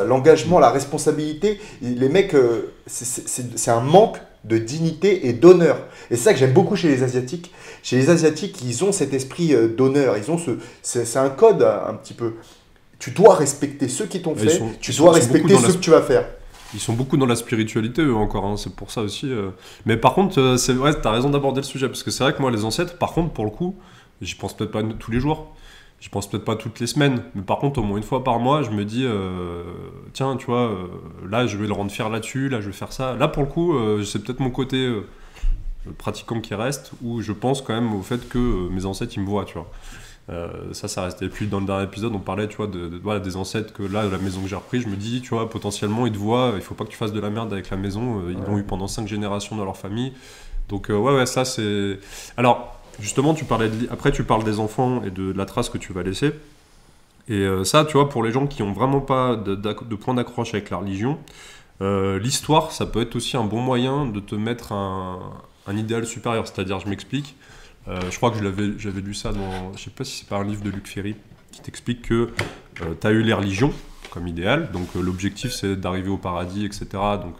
l'engagement, la responsabilité, les mecs, c'est un manque de dignité et d'honneur. Et c'est ça que j'aime beaucoup chez les Asiatiques. Chez les Asiatiques, ils ont cet esprit d'honneur, c'est un code un petit peu. Tu dois respecter ceux qui t'ont fait, tu dois respecter ceux que tu vas faire. Ils sont beaucoup dans la spiritualité, eux, encore, hein, c'est pour ça aussi. Mais par contre, c'est vrai, t'as raison d'aborder le sujet, parce que c'est vrai que moi, les ancêtres, par contre, pour le coup, j'y pense peut-être pas tous les jours, j'y pense peut-être pas toutes les semaines, mais par contre, au moins une fois par mois, je me dis, tiens, tu vois, là, je vais le rendre fier là-dessus, là, je vais faire ça. Là, pour le coup, c'est peut-être mon côté pratiquant qui reste, où je pense quand même au fait que mes ancêtres, ils me voient, tu vois. Ça reste. Et puis dans le dernier épisode, on parlait, tu vois, voilà, des ancêtres, que là, la maison que j'ai repris, je me dis, tu vois, potentiellement, ils te voient, il faut pas que tu fasses de la merde avec la maison, ils l'ont eu pendant 5 générations dans leur famille. Donc, ouais, ça, c'est. Alors, justement, après, tu parles des enfants et de la trace que tu vas laisser. Et ça, tu vois, pour les gens qui ont vraiment pas de point d'accroche avec la religion, l'histoire, ça peut être aussi un bon moyen de te mettre un idéal supérieur. C'est-à-dire, je m'explique. Je crois que j'avais lu ça dans, je sais pas si c'est pas un livre de Luc Ferry, qui t'explique que tu as eu les religions comme idéal, donc l'objectif c'est d'arriver au paradis, etc. Donc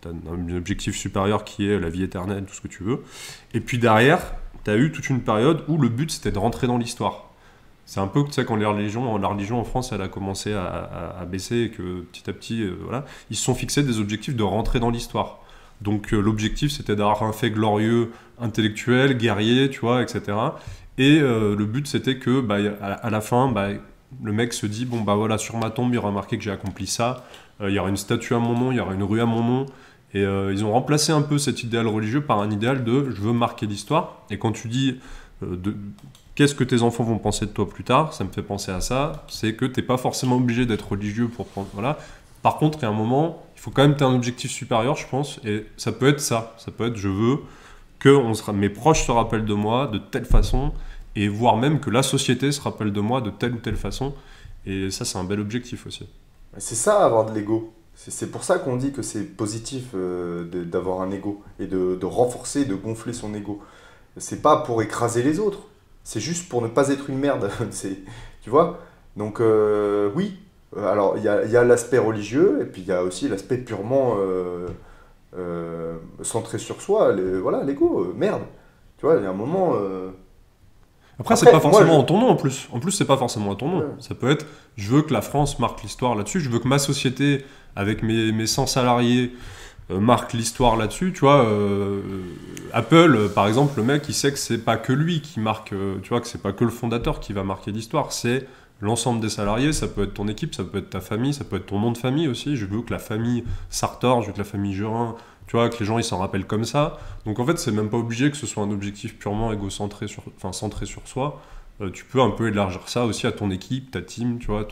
tu as un objectif supérieur qui est la vie éternelle, tout ce que tu veux. Et puis derrière, tu as eu toute une période où le but c'était de rentrer dans l'histoire. C'est un peu, tu sais, quand la religion en France, elle a commencé à baisser et que petit à petit, voilà, ils se sont fixés des objectifs de rentrer dans l'histoire. Donc l'objectif, c'était d'avoir un fait glorieux, intellectuel, guerrier, tu vois, etc. Et le but, c'était que à la fin, le mec se dit, bon, bah voilà, sur ma tombe, il y aura marqué que j'ai accompli ça, il y aura une statue à mon nom, il y aura une rue à mon nom. Et ils ont remplacé un peu cet idéal religieux par un idéal de je veux marquer l'histoire. Et quand tu dis qu'est-ce que tes enfants vont penser de toi plus tard, ça me fait penser à ça, c'est que t'es pas forcément obligé d'être religieux pour prendre. Voilà. Par contre, il y a un moment, il faut quand même que tu aies un objectif supérieur, je pense, et ça peut être ça. Ça peut être je veux que mes proches se rappellent de moi de telle façon, et voire même que la société se rappelle de moi de telle ou telle façon. Et ça, c'est un bel objectif aussi. C'est ça, avoir de l'ego. C'est pour ça qu'on dit que c'est positif d'avoir un ego et de renforcer, de gonfler son ego. C'est pas pour écraser les autres, c'est juste pour ne pas être une merde. Tu vois? Donc, oui. Alors, il y a l'aspect religieux et puis il y a aussi l'aspect purement centré sur soi. Voilà, l'ego, merde. Tu vois, il y a un moment. Après, c'est pas forcément en ton nom en plus. En plus, c'est pas forcément à ton nom. Ouais. Ça peut être, je veux que la France marque l'histoire là-dessus, je veux que ma société, avec mes 100 salariés, marque l'histoire là-dessus. Tu vois, Apple, par exemple, le mec, il sait que c'est pas que lui qui marque, tu vois, que c'est pas que le fondateur qui va marquer l'histoire, c'est l'ensemble des salariés, ça peut être ton équipe, ça peut être ta famille, ça peut être ton nom de famille aussi. Je veux que la famille Sartor, je veux que la famille Jurin, tu vois, que les gens ils s'en rappellent comme ça. Donc en fait, c'est même pas obligé que ce soit un objectif purement égocentré, centré sur soi. Tu peux un peu élargir ça aussi à ton équipe, ta team, tu vois.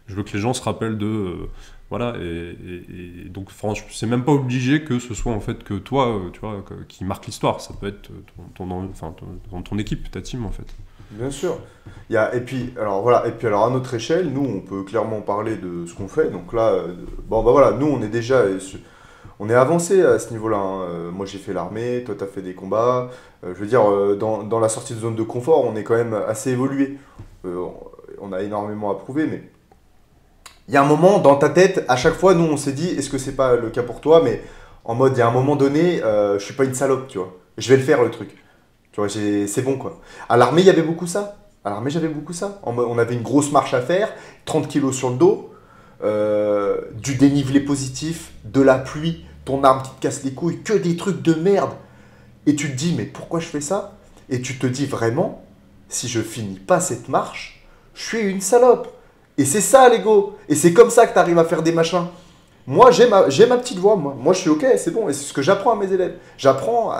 Je veux que les gens se rappellent de... voilà, et donc franchement, c'est même pas obligé que ce soit en fait que toi, tu vois, qui marque l'histoire. Ça peut être ton équipe, ta team en fait. Bien sûr. Et puis alors à notre échelle, nous on peut clairement parler de ce qu'on fait. Donc là, voilà, nous on est avancé à ce niveau-là. Hein. Moi j'ai fait l'armée, toi t'as fait des combats. Je veux dire, dans la sortie de zone de confort, on est quand même assez évolué. On a énormément à prouver, mais il y a un moment dans ta tête, à chaque fois, nous on s'est dit, est-ce que c'est pas le cas pour toi, mais en mode, il y a un moment donné, je suis pas une salope, tu vois. Je vais le faire le truc. Tu vois, c'est bon quoi. À l'armée, il y avait beaucoup ça. À l'armée, j'avais beaucoup ça. On avait une grosse marche à faire, 30 kilos sur le dos, du dénivelé positif, de la pluie, ton arme qui te casse les couilles, que des trucs de merde. Et tu te dis, mais pourquoi je fais ça? Et tu te dis vraiment, si je finis pas cette marche, je suis une salope. Et c'est ça l'ego. Et c'est comme ça que tu arrives à faire des machins. Moi, j'ai ma petite voix, moi. Moi, je suis OK, c'est bon. Et c'est ce que j'apprends à mes élèves. J'apprends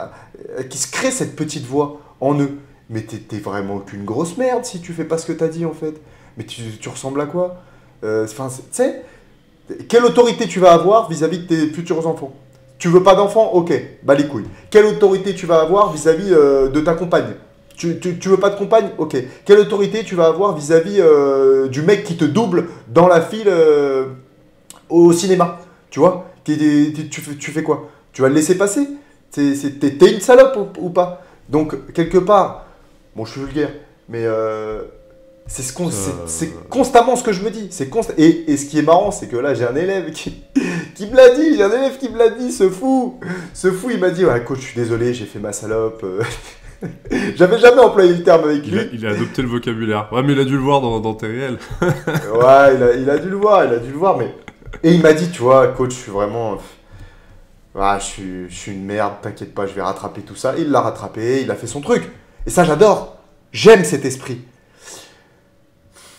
qu'ils se créent cette petite voix en eux. Mais t'es vraiment qu'une grosse merde si tu fais pas ce que t'as dit, en fait. Mais tu ressembles à quoi? Tu sais, quelle autorité tu vas avoir vis-à-vis de tes futurs enfants? Tu veux pas d'enfants? OK, bah les couilles. Quelle autorité tu vas avoir vis-à-vis de ta compagne? Tu veux pas de compagne? Ok. Quelle autorité tu vas avoir vis-à-vis du mec qui te double dans la file au cinéma? Tu vois? Tu fais quoi? Tu vas le laisser passer? T'es une salope ou pas? Donc, quelque part, bon, je suis vulgaire, mais c'est constamment ce que je me dis. Et ce qui est marrant, c'est que là, j'ai un élève qui me l'a dit. J'ai un élève qui me l'a dit, ce fou. Ce fou, il m'a dit, ouais, coach, je suis désolé, j'ai fait ma salope. J'avais jamais employé le terme avec lui. Il a adopté le vocabulaire. Ouais, mais il a dû le voir dans tes réels. Ouais, il a dû le voir, mais... Et il m'a dit, tu vois, coach, je suis vraiment... Ah, je suis une merde, t'inquiète pas, je vais rattraper tout ça. Il l'a rattrapé, il a fait son truc. Et ça, j'adore. J'aime cet esprit.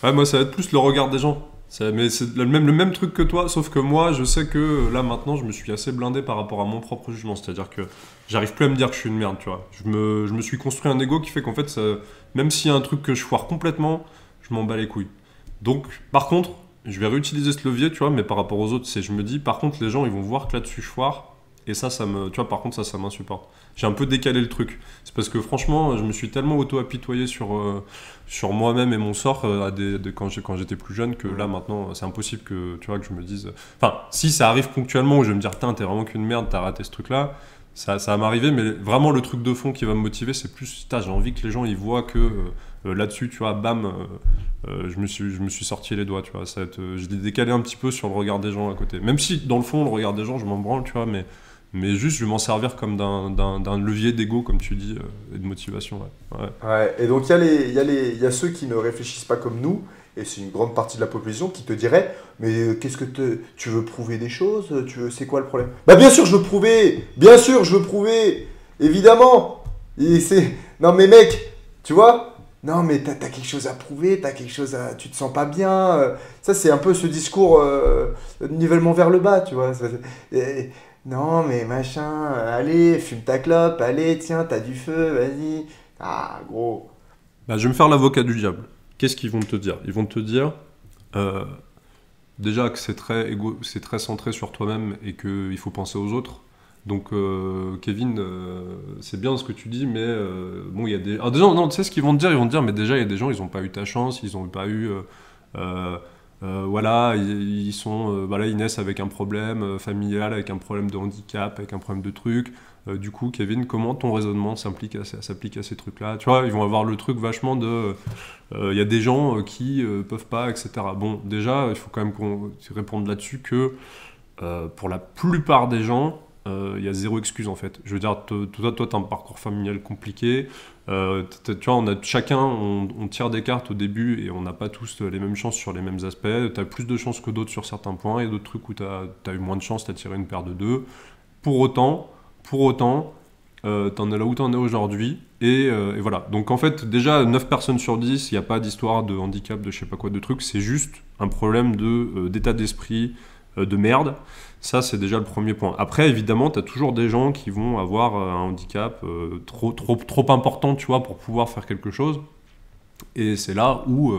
Ouais, moi, ça va être plus le regard des gens. Mais c'est le même truc que toi, sauf que moi, je sais que là, maintenant, je me suis assez blindé par rapport à mon propre jugement. C'est-à-dire que j'arrive plus à me dire que je suis une merde, tu vois. Je me suis construit un ego qui fait qu'en fait, même s'il y a un truc que je foire complètement, je m'en bats les couilles. Donc, par contre, je vais réutiliser ce levier, tu vois, mais par rapport aux autres, je me dis, par contre, les gens, ils vont voir que là-dessus, je foire. Et ça tu vois, par contre, ça m'insupporte. J'ai un peu décalé le truc. C'est parce que franchement, je me suis tellement auto-apitoyé sur moi-même et mon sort quand j'étais plus jeune que là, maintenant, c'est impossible que, tu vois, que je me dise... Enfin, si ça arrive ponctuellement où je vais me dire, putain, t'es vraiment qu'une merde, t'as raté ce truc-là, ça va m'arriver, mais vraiment, le truc de fond qui va me motiver, c'est plus, putain, j'ai envie que les gens, ils voient que là-dessus, tu vois, bam, je me suis sorti les doigts, tu vois. Je l'ai décalé un petit peu sur le regard des gens à côté. Même si, dans le fond, le regard des gens, je m'en branle, tu vois, mais juste, je vais m'en servir comme d'un levier d'ego, comme tu dis, et de motivation. Ouais. Ouais, et donc, il y a ceux qui ne réfléchissent pas comme nous Et c'est une grande partie de la population qui te dirait, mais qu'est-ce que tu veux prouver des choses? C'est quoi le problème? Bah bien sûr je veux prouver, bien sûr je veux prouver, évidemment. Non mais mec, tu vois? Non mais t'as quelque chose à prouver, tu te sens pas bien. Ça c'est un peu ce discours nivellement vers le bas, tu vois. Non mais machin, allez, fume ta clope, allez, tiens, t'as du feu, vas-y. Ah gros. Bah, je vais me faire l'avocat du diable. Qu'est-ce qu'ils vont te dire? Ils vont te dire euh, déjà que c'est très centré sur toi-même et qu'il faut penser aux autres. Donc Kevin, c'est bien ce que tu dis, mais bon, il y a des... Ah, déjà, non, tu sais ce qu'ils vont te dire? Ils vont te dire, mais déjà, il y a des gens, ils n'ont pas eu ta chance, ils n'ont pas eu... euh, voilà, ils sont... voilà, ils naissent avec un problème familial, avec un problème de handicap, avec un problème de truc. Du coup, Kevin, comment ton raisonnement s'applique à ces trucs-là? Tu vois, ils vont avoir le truc vachement de... Il y a des gens qui peuvent pas, etc. Bon, déjà, il faut quand même qu'on réponde là-dessus que pour la plupart des gens, il y a zéro excuse en fait. Je veux dire, toi, tu as un parcours familial compliqué. Tu vois, on tire des cartes au début et on n'a pas tous les mêmes chances sur les mêmes aspects. Tu as plus de chances que d'autres sur certains points et d'autres trucs où tu as eu moins de chance, tu as tiré une paire de deux. Pour autant, t'en es là où t'en es aujourd'hui. Et voilà. Donc en fait, déjà, 9 personnes sur 10, il n'y a pas d'histoire de handicap, de je sais pas quoi, de trucs. C'est juste un problème d'état d'esprit, de merde. Ça, c'est déjà le premier point. Après, évidemment, tu as toujours des gens qui vont avoir un handicap trop important, tu vois, pour pouvoir faire quelque chose. Et c'est là où,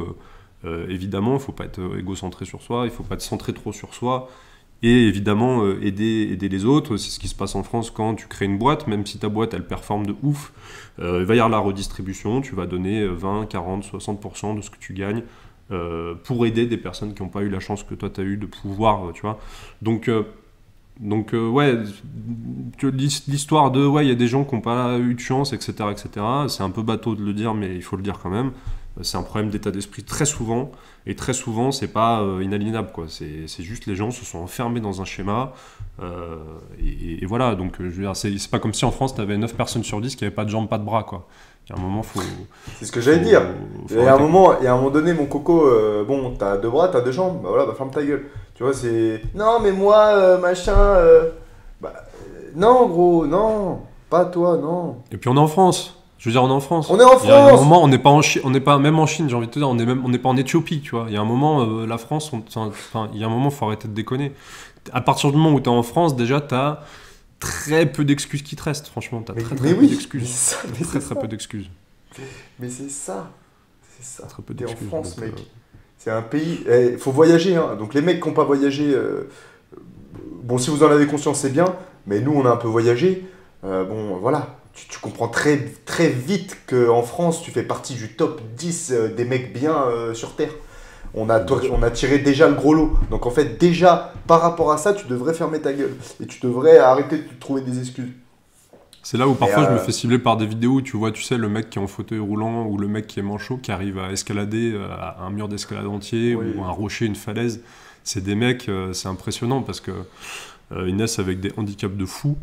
évidemment, il ne faut pas être égocentré sur soi, il ne faut pas être centré trop sur soi. Et évidemment, aider les autres. C'est ce qui se passe en France quand tu crées une boîte. Même si ta boîte, elle performe de ouf, il va y avoir la redistribution. Tu vas donner 20, 40, 60% de ce que tu gagnes pour aider des personnes qui n'ont pas eu la chance que toi, tu as eu de pouvoir, tu vois. Donc ouais, l'histoire de, ouais, il y a des gens qui n'ont pas eu de chance, etc., c'est un peu bateau de le dire, mais il faut le dire quand même. C'est un problème d'état d'esprit très souvent, et très souvent, c'est pas inaliénable, quoi. C'est juste les gens se sont enfermés dans un schéma, et voilà. Donc, je veux dire, c'est pas comme si en France, tu avais 9 personnes sur 10 qui n'avaient pas de jambes, pas de bras, quoi. Il y a un moment, c'est ce que j'allais dire. Et à un moment donné, mon coco, bon, t'as 2 bras, t'as 2 jambes, bah voilà, bah ferme ta gueule. Tu vois, c'est. Non, mais moi, machin. Non, gros, non. Pas toi, non. Et puis on est en France. Je veux dire, on est en France. On est en Il y a un France. moment, on n'est pas en Chine, on n'est pas même en Chine, j'ai envie de te dire, on n'est pas en Éthiopie, tu vois. Il y a un moment, la France, il y a un moment, faut arrêter de déconner. À partir du moment où tu es en France, déjà, tu as très peu d'excuses qui te restent, franchement. Tu as très peu d'excuses. Très peu d'excuses. Mais c'est ça. C'est ça. Très peu T'es en d'excuses. France, donc, mec. C'est un pays. Il faut voyager, hein. Donc les mecs qui n'ont pas voyagé. Bon, si vous en avez conscience, c'est bien. Mais nous, on a un peu voyagé. Bon, voilà. Tu comprends très, très vite qu'en France, tu fais partie du top 10 des mecs bien sur Terre. On a tiré déjà le gros lot. Donc en fait, déjà, par rapport à ça, tu devrais fermer ta gueule. Et tu devrais arrêter de te trouver des excuses. C'est là où parfois je me fais cibler par des vidéos où tu vois, tu sais, le mec qui est en fauteuil roulant ou le mec qui est manchot qui arrive à escalader un mur d'escalade entier Oui. ou un rocher, une falaise. C'est des mecs, c'est impressionnant parce que ils naissent avec des handicaps de fou.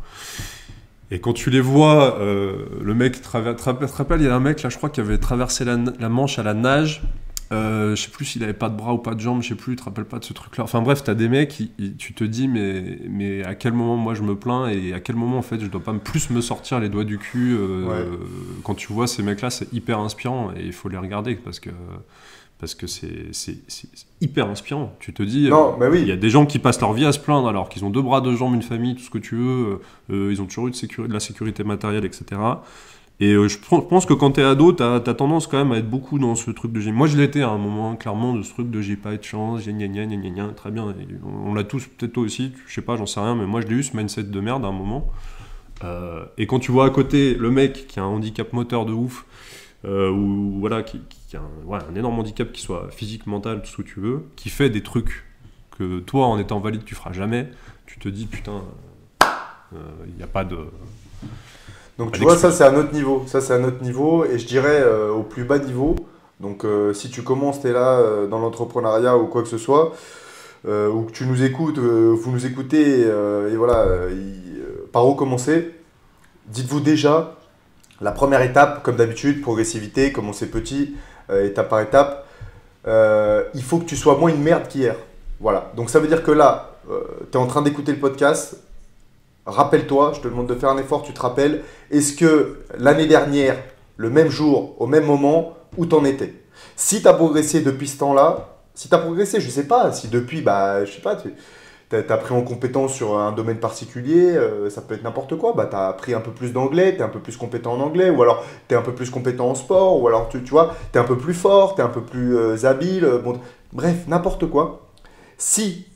Et quand tu les vois, le mec te rappelle, il y a un mec là, je crois, qui avait traversé la Manche à la nage. Je sais plus s'il avait pas de bras ou pas de jambes, je sais plus, tu te rappelles pas de ce truc-là. Enfin bref, t'as des mecs, tu te dis, mais à quel moment moi je me plains et à quel moment en fait je dois pas plus me sortir les doigts du cul. Quand tu vois ces mecs-là, c'est hyper inspirant et il faut les regarder parce que c'est hyper inspirant. Tu te dis, Non, mais oui. il y a des gens qui passent leur vie à se plaindre alors qu'ils ont 2 bras, 2 jambes, une famille, tout ce que tu veux, ils ont toujours eu de la sécurité matérielle, etc. Et je pense que quand t'es ado, t'as tendance quand même à être beaucoup dans ce truc de j'ai. Moi je l'étais à un moment, clairement, de ce truc de j'ai pas eu de chance, j'ai gna gna gna gna gna, très bien. Et on l'a tous, peut-être toi aussi, je sais pas, j'en sais rien, mais moi je l'ai eu ce mindset de merde à un moment. Et quand tu vois à côté le mec qui a un handicap moteur de ouf, ou voilà, qui a un énorme handicap, qui soit physique, mental, tout ce que tu veux, qui fait des trucs que toi, en étant valide, tu feras jamais, tu te dis putain, il n'y a pas de. Donc tu vois, ça c'est un autre niveau. Ça c'est un autre niveau et je dirais au plus bas niveau. Donc si tu commences, tu es là dans l'entrepreneuriat ou quoi que ce soit, ou que tu nous écoutes, vous nous écoutez et voilà, par où commencer? Dites-vous déjà, la première étape, comme d'habitude, progressivité, commencer petit, étape par étape. il faut que tu sois moins une merde qu'hier. Voilà. Donc ça veut dire que là, tu es en train d'écouter le podcast. Rappelle-toi, je te demande de faire un effort, tu te rappelles. Est-ce que l'année dernière, le même jour, au même moment, où t'en étais? Si tu as progressé depuis ce temps-là, si tu as progressé, je sais pas, si depuis, je sais pas, tu as pris en compétence sur un domaine particulier, ça peut être n'importe quoi. Tu as appris un peu plus d'anglais, tu es un peu plus compétent en anglais, ou alors tu es un peu plus compétent en sport, ou alors tu vois, tu es un peu plus fort, tu es un peu plus habile. Bon, bref, n'importe quoi. Si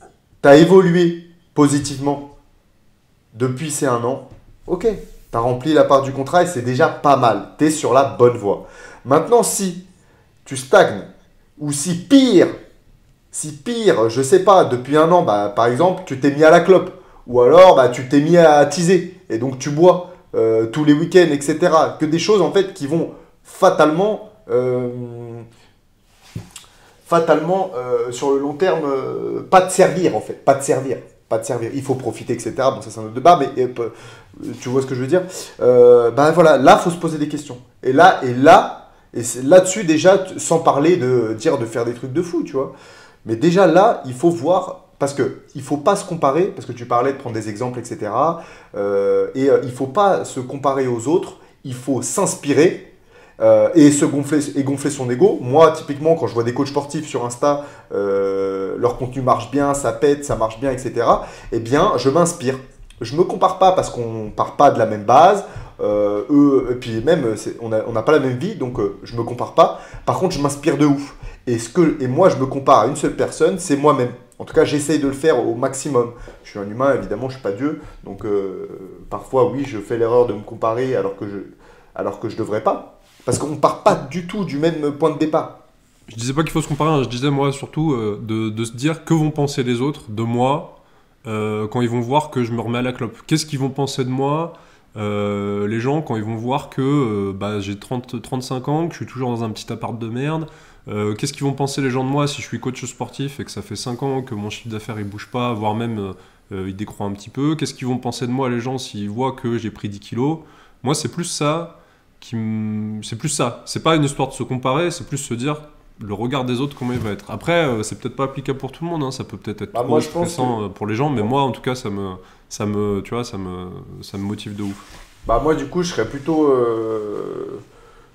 tu as évolué positivement depuis ces 1 an, ok, tu as rempli la part du contrat et c'est déjà pas mal. Tu es sur la bonne voie. Maintenant, si tu stagnes, ou si pire, je sais pas, depuis 1 an, par exemple, tu t'es mis à la clope, ou alors tu t'es mis à teaser, et donc tu bois tous les week-ends, etc. Que des choses en fait qui vont fatalement sur le long terme, pas te servir en fait, pas te servir. Il faut profiter, etc. Bon, ça c'est un autre débat, mais tu vois ce que je veux dire. Voilà, là, il faut se poser des questions. Et c'est là-dessus déjà, sans parler de faire des trucs de fou, tu vois. Mais déjà là, il faut voir, parce qu'il ne faut pas se comparer, parce que tu parlais de prendre des exemples, etc. Il ne faut pas se comparer aux autres, il faut s'inspirer. Et gonfler son ego. Moi, typiquement, quand je vois des coachs sportifs sur Insta, leur contenu marche bien, ça pète, ça marche bien, etc. Eh bien, je m'inspire. Je me compare pas parce qu'on part pas de la même base. Eux, et puis même, on n'a pas la même vie, donc je me compare pas. Par contre, je m'inspire de ouf. Et moi, je me compare à une seule personne, c'est moi-même. En tout cas, j'essaye de le faire au maximum. Je suis un humain, évidemment, je suis pas Dieu. Donc, parfois, oui, je fais l'erreur de me comparer alors que je devrais pas. Parce qu'on ne part pas du tout du même point de départ. Je disais pas qu'il faut se comparer, hein. Je disais moi surtout de se dire que vont penser les autres de moi quand ils vont voir que je me remets à la clope. Qu'est-ce qu'ils vont penser de moi les gens quand ils vont voir que j'ai 35 ans, que je suis toujours dans un petit appart de merde. Qu'est-ce qu'ils vont penser les gens de moi si je suis coach sportif et que ça fait 5 ans que mon chiffre d'affaires il bouge pas, voire même il décroît un petit peu. Qu'est-ce qu'ils vont penser de moi les gens s'ils voient que j'ai pris 10 kilos. Moi c'est plus ça. C'est plus ça. C'est pas une histoire de se comparer, c'est plus se dire le regard des autres comment il va être. Après, c'est peut-être pas applicable pour tout le monde, hein. Ça peut peut-être être trop stressant pour les gens, mais moi en tout cas ça me motive de ouf. Moi du coup je serais plutôt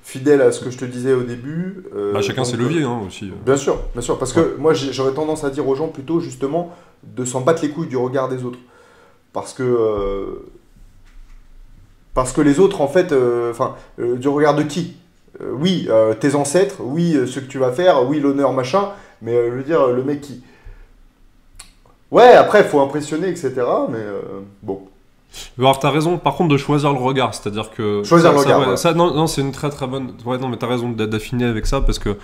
fidèle à ce que je te disais au début. Chacun ses leviers aussi. Bien sûr, parce que moi j'aurais tendance à dire aux gens plutôt justement de s'en battre les couilles du regard des autres. Parce que les autres, en fait, du regard de qui? Oui, tes ancêtres, oui, ce que tu vas faire, oui, l'honneur, machin, mais je veux dire, le mec qui... Ouais, après, il faut impressionner, etc., mais bon. Alors, t'as raison, par contre, de choisir le regard, c'est-à-dire que... Choisir le regard, ouais. Ça, non, c'est une très très bonne... Ouais, non, mais t'as raison d'affiner avec ça, parce que...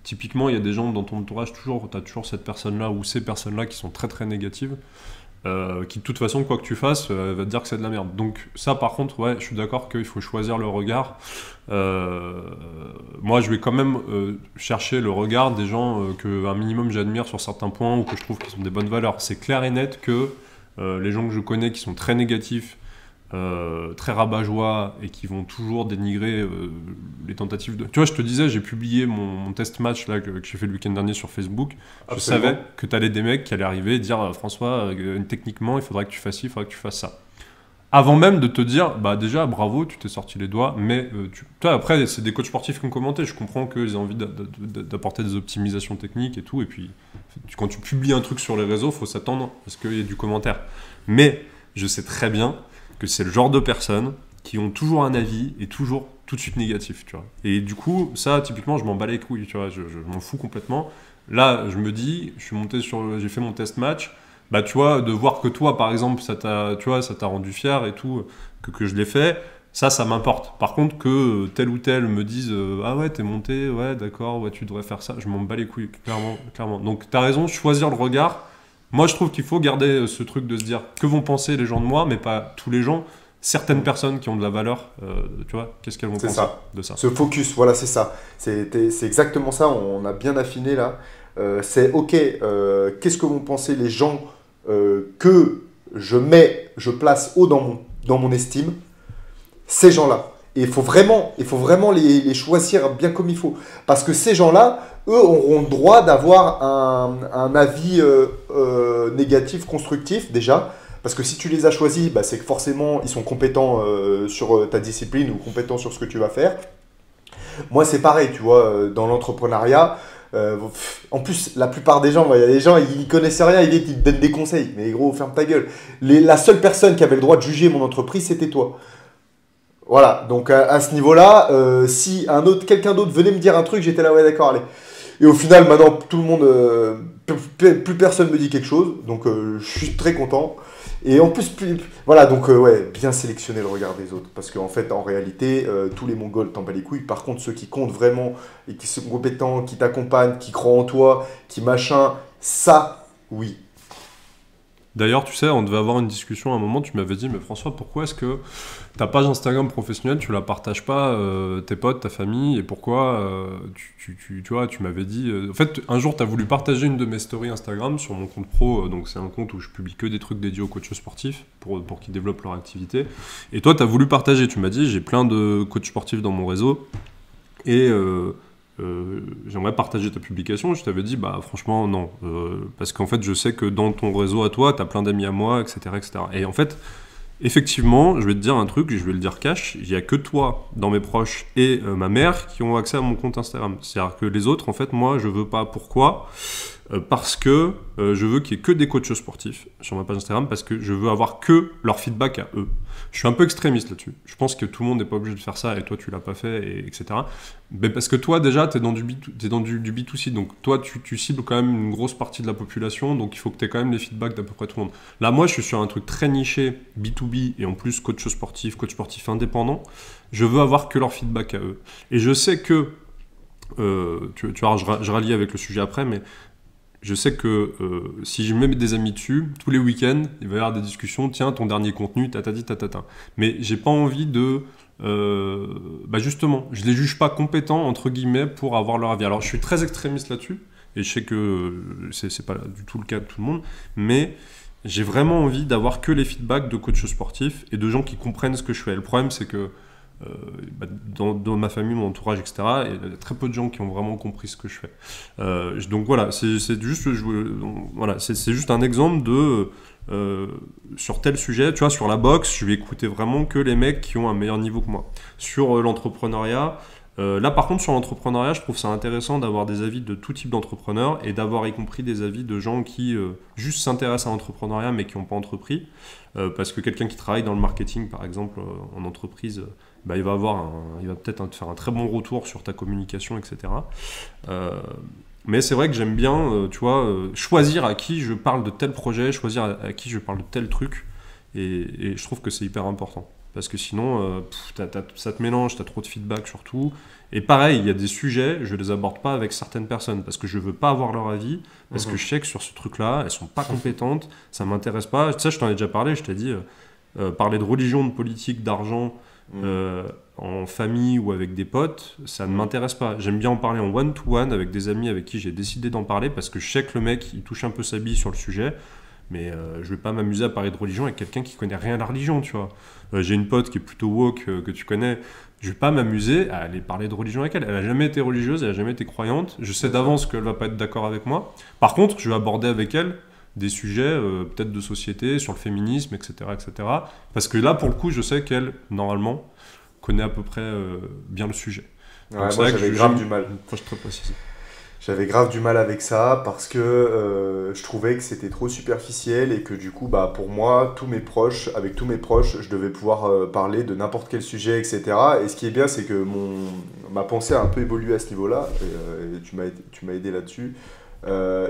typiquement, il y a des gens dans ton entourage, t'as toujours cette personne-là ou ces personnes-là qui sont très très négatives. Qui de toute façon quoi que tu fasses va te dire que c'est de la merde. Donc ça par contre ouais je suis d'accord qu'il faut choisir le regard. Moi je vais quand même chercher le regard des gens que un minimum j'admire sur certains points ou que je trouve qu'ils ont des bonnes valeurs. C'est clair et net que les gens que je connais qui sont très négatifs, très rabat-joie et qui vont toujours dénigrer les tentatives de... Tu vois, je te disais, j'ai publié mon test match là, que j'ai fait le week-end dernier sur Facebook. Je savais que tu allais des mecs qui allaient arriver et dire François, techniquement, il faudrait que tu fasses ci, il faudrait que tu fasses ça. Avant même de te dire, déjà, bravo, tu t'es sorti les doigts, mais toi, après, c'est des coachs sportifs qui ont commenté. Je comprends qu'ils ont envie d'apporter des optimisations techniques et tout. Et puis, quand tu publies un truc sur les réseaux, il faut s'attendre à ce qu'il y ait du commentaire. Mais je sais très bien que c'est le genre de personnes qui ont toujours un avis et toujours tout de suite négatif, tu vois. Et du coup, ça, typiquement, je m'en bats les couilles, tu vois, je m'en fous complètement. Là, je me dis, j'ai fait mon test match, tu vois, de voir que toi, par exemple, ça t'a rendu fier et tout, que je l'ai fait, ça m'importe. Par contre, que tel ou tel me dise, ah ouais, t'es monté, ouais, d'accord, ouais, tu devrais faire ça, je m'en bats les couilles, clairement. Donc, t'as raison, choisir le regard. Moi, je trouve qu'il faut garder ce truc de se dire que vont penser les gens de moi, mais pas tous les gens. Certaines personnes qui ont de la valeur, tu vois, qu'est-ce qu'elles vont penser de ça? Ce focus, voilà, c'est ça. C'est exactement ça, on a bien affiné là. C'est ok, qu'est-ce que vont penser les gens que je place haut dans mon estime? Ces gens-là. Et il faut vraiment les choisir bien comme il faut. Parce que ces gens-là, eux, auront le droit d'avoir un avis négatif, constructif, déjà. Parce que si tu les as choisis, bah, c'est que forcément, ils sont compétents sur ta discipline ou compétents sur ce que tu vas faire. Moi, c'est pareil, tu vois, dans l'entrepreneuriat. En plus, la plupart des gens, il y a des gens, ils connaissent rien, ils te donnent des conseils. Mais gros, ferme ta gueule. La seule personne qui avait le droit de juger mon entreprise, c'était toi. Voilà, donc à ce niveau-là, si quelqu'un d'autre venait me dire un truc, j'étais là, ouais, d'accord, allez. Et au final, maintenant, tout le monde, plus personne me dit quelque chose, donc je suis très content. Et en plus, voilà, donc ouais, bien sélectionner le regard des autres. Parce qu'en fait, en réalité, tous les Mongols t'en bat les couilles. Par contre, ceux qui comptent vraiment et qui sont compétents, qui t'accompagnent, qui croient en toi, qui machin, ça, oui. D'ailleurs, tu sais, on devait avoir une discussion à un moment, tu m'avais dit, mais François, pourquoi est-ce que ta page Instagram professionnelle, tu la partages pas tes potes, ta famille, et pourquoi tu vois, tu m'avais dit... en fait, un jour, tu as voulu partager une de mes stories Instagram sur mon compte pro, donc c'est un compte où je publie que des trucs dédiés aux coachs sportifs pour qu'ils développent leur activité. Et toi, tu as voulu partager, tu m'as dit, j'ai plein de coachs sportifs dans mon réseau, et... j'aimerais partager ta publication. Je t'avais dit, bah franchement, non. Parce qu'en fait, je sais que dans ton réseau à toi, tu as plein d'amis à moi, etc., etc. Et en fait, effectivement, je vais te dire un truc, je vais le dire cash, il n'y a que toi, dans mes proches, et ma mère qui ont accès à mon compte Instagram. C'est-à-dire que les autres, en fait, moi, je veux pas. Pourquoi ? Parce que je veux qu'il n'y ait que des coachs sportifs sur ma page Instagram, parce que je veux avoir que leur feedback à eux. Je suis un peu extrémiste là-dessus. Je pense que tout le monde n'est pas obligé de faire ça, et toi tu l'as pas fait, etc. Mais parce que toi déjà, tu es dans du B2C, donc toi tu cibles quand même une grosse partie de la population, donc il faut que tu aies quand même les feedbacks d'à peu près tout le monde. Là, moi je suis sur un truc très niché, B2B, et en plus coach sportif indépendant. Je veux avoir que leur feedback à eux. Et je sais que, tu vois, je rallie avec le sujet après, mais je sais que si je mets des amis dessus, tous les week-ends, il va y avoir des discussions. Tiens, ton dernier contenu, tatati, tatata. Mais j'ai pas envie de... bah justement, je les juge pas compétents, entre guillemets, pour avoir leur avis. Alors, je suis très extrémiste là-dessus, et je sais que c'est pas du tout le cas de tout le monde, mais j'ai vraiment envie d'avoir que les feedbacks de coachs sportifs et de gens qui comprennent ce que je fais. Le problème, c'est que dans ma famille, mon entourage, etc., il y a très peu de gens qui ont vraiment compris ce que je fais. Donc voilà, c'est juste un exemple de sur tel sujet, tu vois, sur la boxe, je vais écouter vraiment que les mecs qui ont un meilleur niveau que moi. Sur l'entrepreneuriat, là par contre sur l'entrepreneuriat, je trouve ça intéressant d'avoir des avis de tout type d'entrepreneurs et d'avoir y compris des avis de gens qui juste s'intéressent à l'entrepreneuriat mais qui n'ont pas entrepris. Parce que quelqu'un qui travaille dans le marketing, par exemple, en entreprise, bah, il va peut-être te faire un très bon retour sur ta communication, etc. Mais c'est vrai que j'aime bien, tu vois, choisir à qui je parle de tel projet, choisir à qui je parle de tel truc, et je trouve que c'est hyper important. Parce que sinon, ça te mélange, tu as trop de feedback sur tout. Et pareil, il y a des sujets, je ne les aborde pas avec certaines personnes, parce que je ne veux pas avoir leur avis, parce que je sais que sur ce truc-là, elles ne sont pas compétentes, ça ne m'intéresse pas. Tu sais, je t'en ai déjà parlé, je t'ai dit, parler de religion, de politique, d'argent, en famille ou avec des potes, ça ne m'intéresse pas. J'aime bien en parler en one-to-one avec des amis avec qui j'ai décidé d'en parler, parce que je sais que le mec, il touche un peu sa bille sur le sujet, mais je vais pas m'amuser à parler de religion avec quelqu'un qui connaît rien à la religion, tu vois. J'ai une pote qui est plutôt woke, que tu connais, je vais pas m'amuser à aller parler de religion avec elle. Elle a jamais été religieuse, elle a jamais été croyante, je sais d'avance qu'elle va pas être d'accord avec moi. Par contre, je vais aborder avec elle des sujets peut-être de société, sur le féminisme, etc., etc. Parce que là, pour le coup, je sais qu'elle, normalement, connaît à peu près bien le sujet. Ouais, moi, j'avais grave du mal. Faut que je te précise. J'avais grave du mal avec ça parce que je trouvais que c'était trop superficiel et que du coup, bah, pour moi, avec tous mes proches, je devais pouvoir parler de n'importe quel sujet, etc. Et ce qui est bien, c'est que ma pensée a un peu évolué à ce niveau-là et tu m'as aidé là-dessus.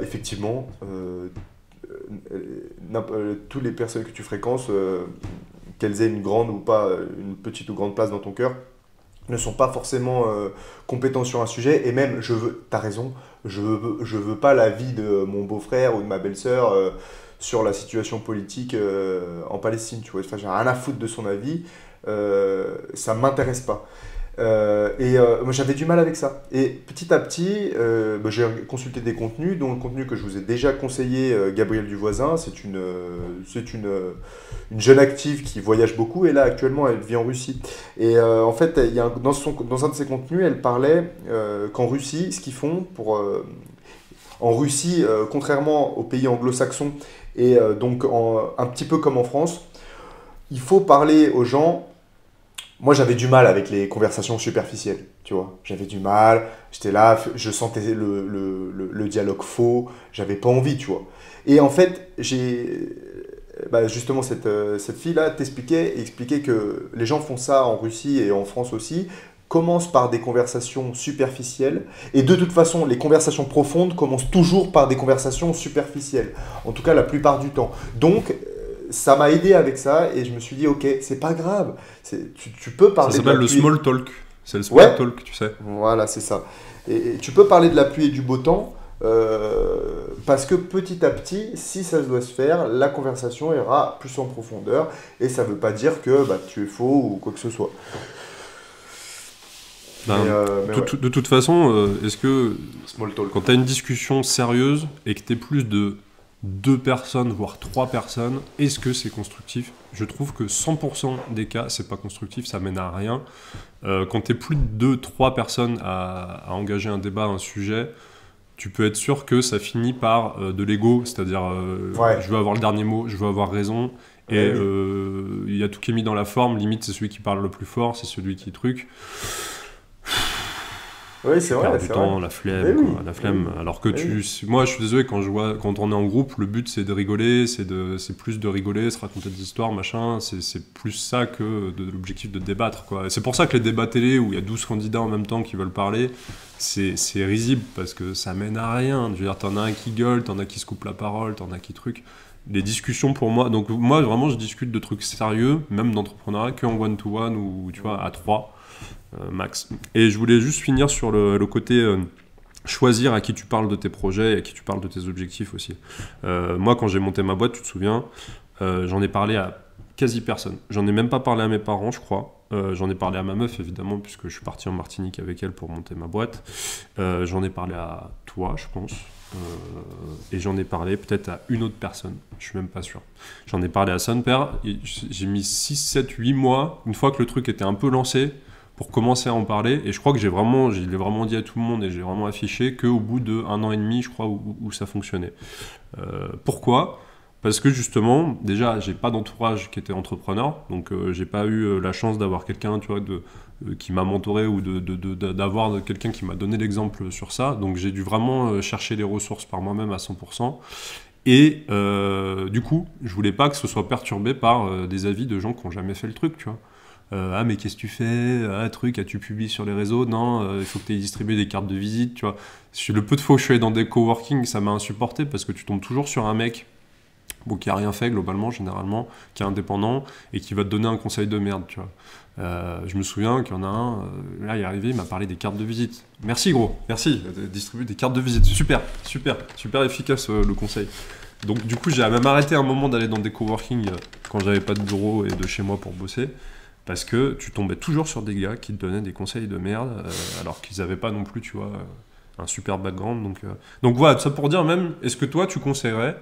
Effectivement, toutes les personnes que tu fréquentes, qu'elles aient une grande ou pas, une petite ou grande place dans ton cœur, ne sont pas forcément compétents sur un sujet. Et même, t'as raison, je veux pas l'avis de mon beau-frère ou de ma belle-sœur sur la situation politique en Palestine, tu vois. Enfin, j'ai rien à foutre de son avis, ça m'intéresse pas. Moi j'avais du mal avec ça. Et petit à petit, j'ai consulté des contenus, dont le contenu que je vous ai déjà conseillé, Gabrielle Duvoisin. C'est une jeune active qui voyage beaucoup et là actuellement elle vit en Russie. Et en fait, dans un de ses contenus, elle parlait qu'en Russie, ce qu'ils font en Russie, contrairement aux pays anglo-saxons, et donc un petit peu comme en France, il faut parler aux gens. Moi, j'avais du mal avec les conversations superficielles, tu vois. J'avais du mal, j'étais là, je sentais le dialogue faux, j'avais pas envie, tu vois. Et en fait, justement, cette fille-là t'expliquait et expliquait que les gens font ça en Russie et en France aussi, commencent par des conversations superficielles, et de toute façon, les conversations profondes commencent toujours par des conversations superficielles, en tout cas la plupart du temps. Donc, ça m'a aidé avec ça et je me suis dit, ok, c'est pas grave. Tu peux parler Ça de la s'appelle le pluie. small talk. C'est le small Ouais, talk, tu sais. voilà, c'est ça. Et tu peux parler de la pluie et du beau temps parce que petit à petit, si ça doit se faire, la conversation ira plus en profondeur et ça veut pas dire que tu es faux ou quoi que ce soit. Ben, Mais ouais, de toute façon, est-ce que small talk. quand tu as une discussion sérieuse et que tu es plus de 2 personnes, voire 3 personnes, est-ce que c'est constructif? Je trouve que 100% des cas, c'est pas constructif, ça mène à rien. Quand tu es plus de 2, 3 personnes à engager un débat, un sujet, tu peux être sûr que ça finit par de l'ego, c'est-à-dire Ouais, je veux avoir le dernier mot, je veux avoir raison, et ouais, oui. il y a tout qui est mis dans la forme, limite c'est celui qui parle le plus fort, c'est celui qui truc. Oui, Tu c'est perds vrai, du c'est vrai. temps, la Mais flemme, oui, quoi, la mais oui, flemme. Alors que mais oui. moi, je suis désolé quand on est en groupe, le but c'est de rigoler, c'est plus de rigoler, se raconter des histoires, machin. C'est plus ça que de l'objectif de débattre, quoi. Et c'est pour ça que les débats télé où il y a 12 candidats en même temps qui veulent parler, c'est risible parce que ça mène à rien. Je veux dire, t'en as un qui gueule, t'en as qui se coupe la parole, t'en as qui truc. Les discussions pour moi, donc moi vraiment je discute de trucs sérieux, même d'entrepreneuriat, que en one-to-one ou tu vois à 3 max. Et je voulais juste finir sur le côté choisir à qui tu parles de tes projets et à qui tu parles de tes objectifs aussi. Moi, quand j'ai monté ma boîte, tu te souviens, j'en ai parlé à quasi personne. J'en ai même pas parlé à mes parents, je crois. J'en ai parlé à ma meuf, évidemment, puisque je suis parti en Martinique avec elle pour monter ma boîte. J'en ai parlé à toi, je pense. Et j'en ai parlé peut-être à une autre personne, je suis même pas sûr. J'en ai parlé à son père, et j'ai mis 6, 7, 8 mois, une fois que le truc était un peu lancé, pour commencer à en parler. Et je crois que je l'ai vraiment dit à tout le monde et j'ai vraiment affiché qu'au bout d'1 an et demi, je crois, où ça fonctionnait. Pourquoi ? Parce que justement, déjà, j'ai pas d'entourage qui était entrepreneur, donc j'ai pas eu la chance d'avoir quelqu'un, tu vois, qui m'a mentoré ou d'avoir quelqu'un qui m'a donné l'exemple sur ça. Donc j'ai dû vraiment chercher les ressources par moi-même à 100%. Et du coup, je voulais pas que ce soit perturbé par des avis de gens qui n'ont jamais fait le truc, tu vois. Ah mais qu'est-ce que tu fais? Ah truc, tu publies sur les réseaux? Non, il faut que tu aies distribué des cartes de visite, tu vois. Le peu de fois où je suis allé dans des coworking, ça m'a insupporté parce que tu tombes toujours sur un mec qui a rien fait globalement, généralement, qui est indépendant et qui va te donner un conseil de merde, tu vois. Je me souviens qu'il y en a un, là il est arrivé, il m'a parlé des cartes de visite. Merci gros, merci, distribuer des cartes de visite, super, super, super efficace le conseil. Donc du coup j'ai même arrêté un moment d'aller dans des coworking quand j'avais pas de bureau et de chez moi pour bosser. Parce que tu tombais toujours sur des gars qui te donnaient des conseils de merde, alors qu'ils n'avaient pas non plus, tu vois, un super background. Donc voilà, tout ça pour dire même, est-ce que toi, tu conseillerais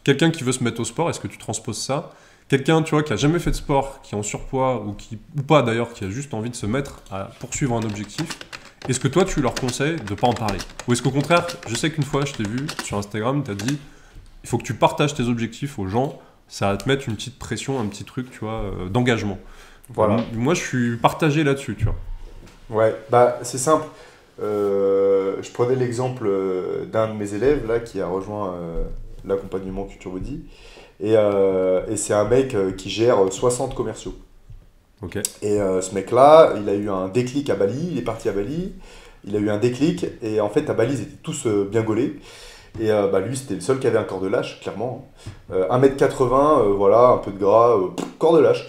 quelqu'un qui veut se mettre au sport, est-ce que tu transposes ça? Quelqu'un, tu vois, qui a jamais fait de sport, qui est en surpoids, ou pas d'ailleurs, qui a juste envie de se mettre à poursuivre un objectif, est-ce que toi, tu leur conseilles de pas en parler? Ou est-ce qu'au contraire, je sais qu'une fois, je t'ai vu sur Instagram, tu as dit, il faut que tu partages tes objectifs aux gens, ça va te mettre une petite pression, un petit truc, tu vois, d'engagement. Voilà. Moi, je suis partagé là-dessus, tu vois. Ouais, c'est simple. Je prenais l'exemple d'un de mes élèves là qui a rejoint l'accompagnement Culture Body et c'est un mec qui gère 60 commerciaux. Ok. Et ce mec-là, il a eu un déclic à Bali, il est parti à Bali, il a eu un déclic et en fait à Bali ils étaient tous bien gaulés. Et lui c'était le seul qui avait un corps de lâche, clairement. 1m80, voilà, un peu de gras, corps de lâche.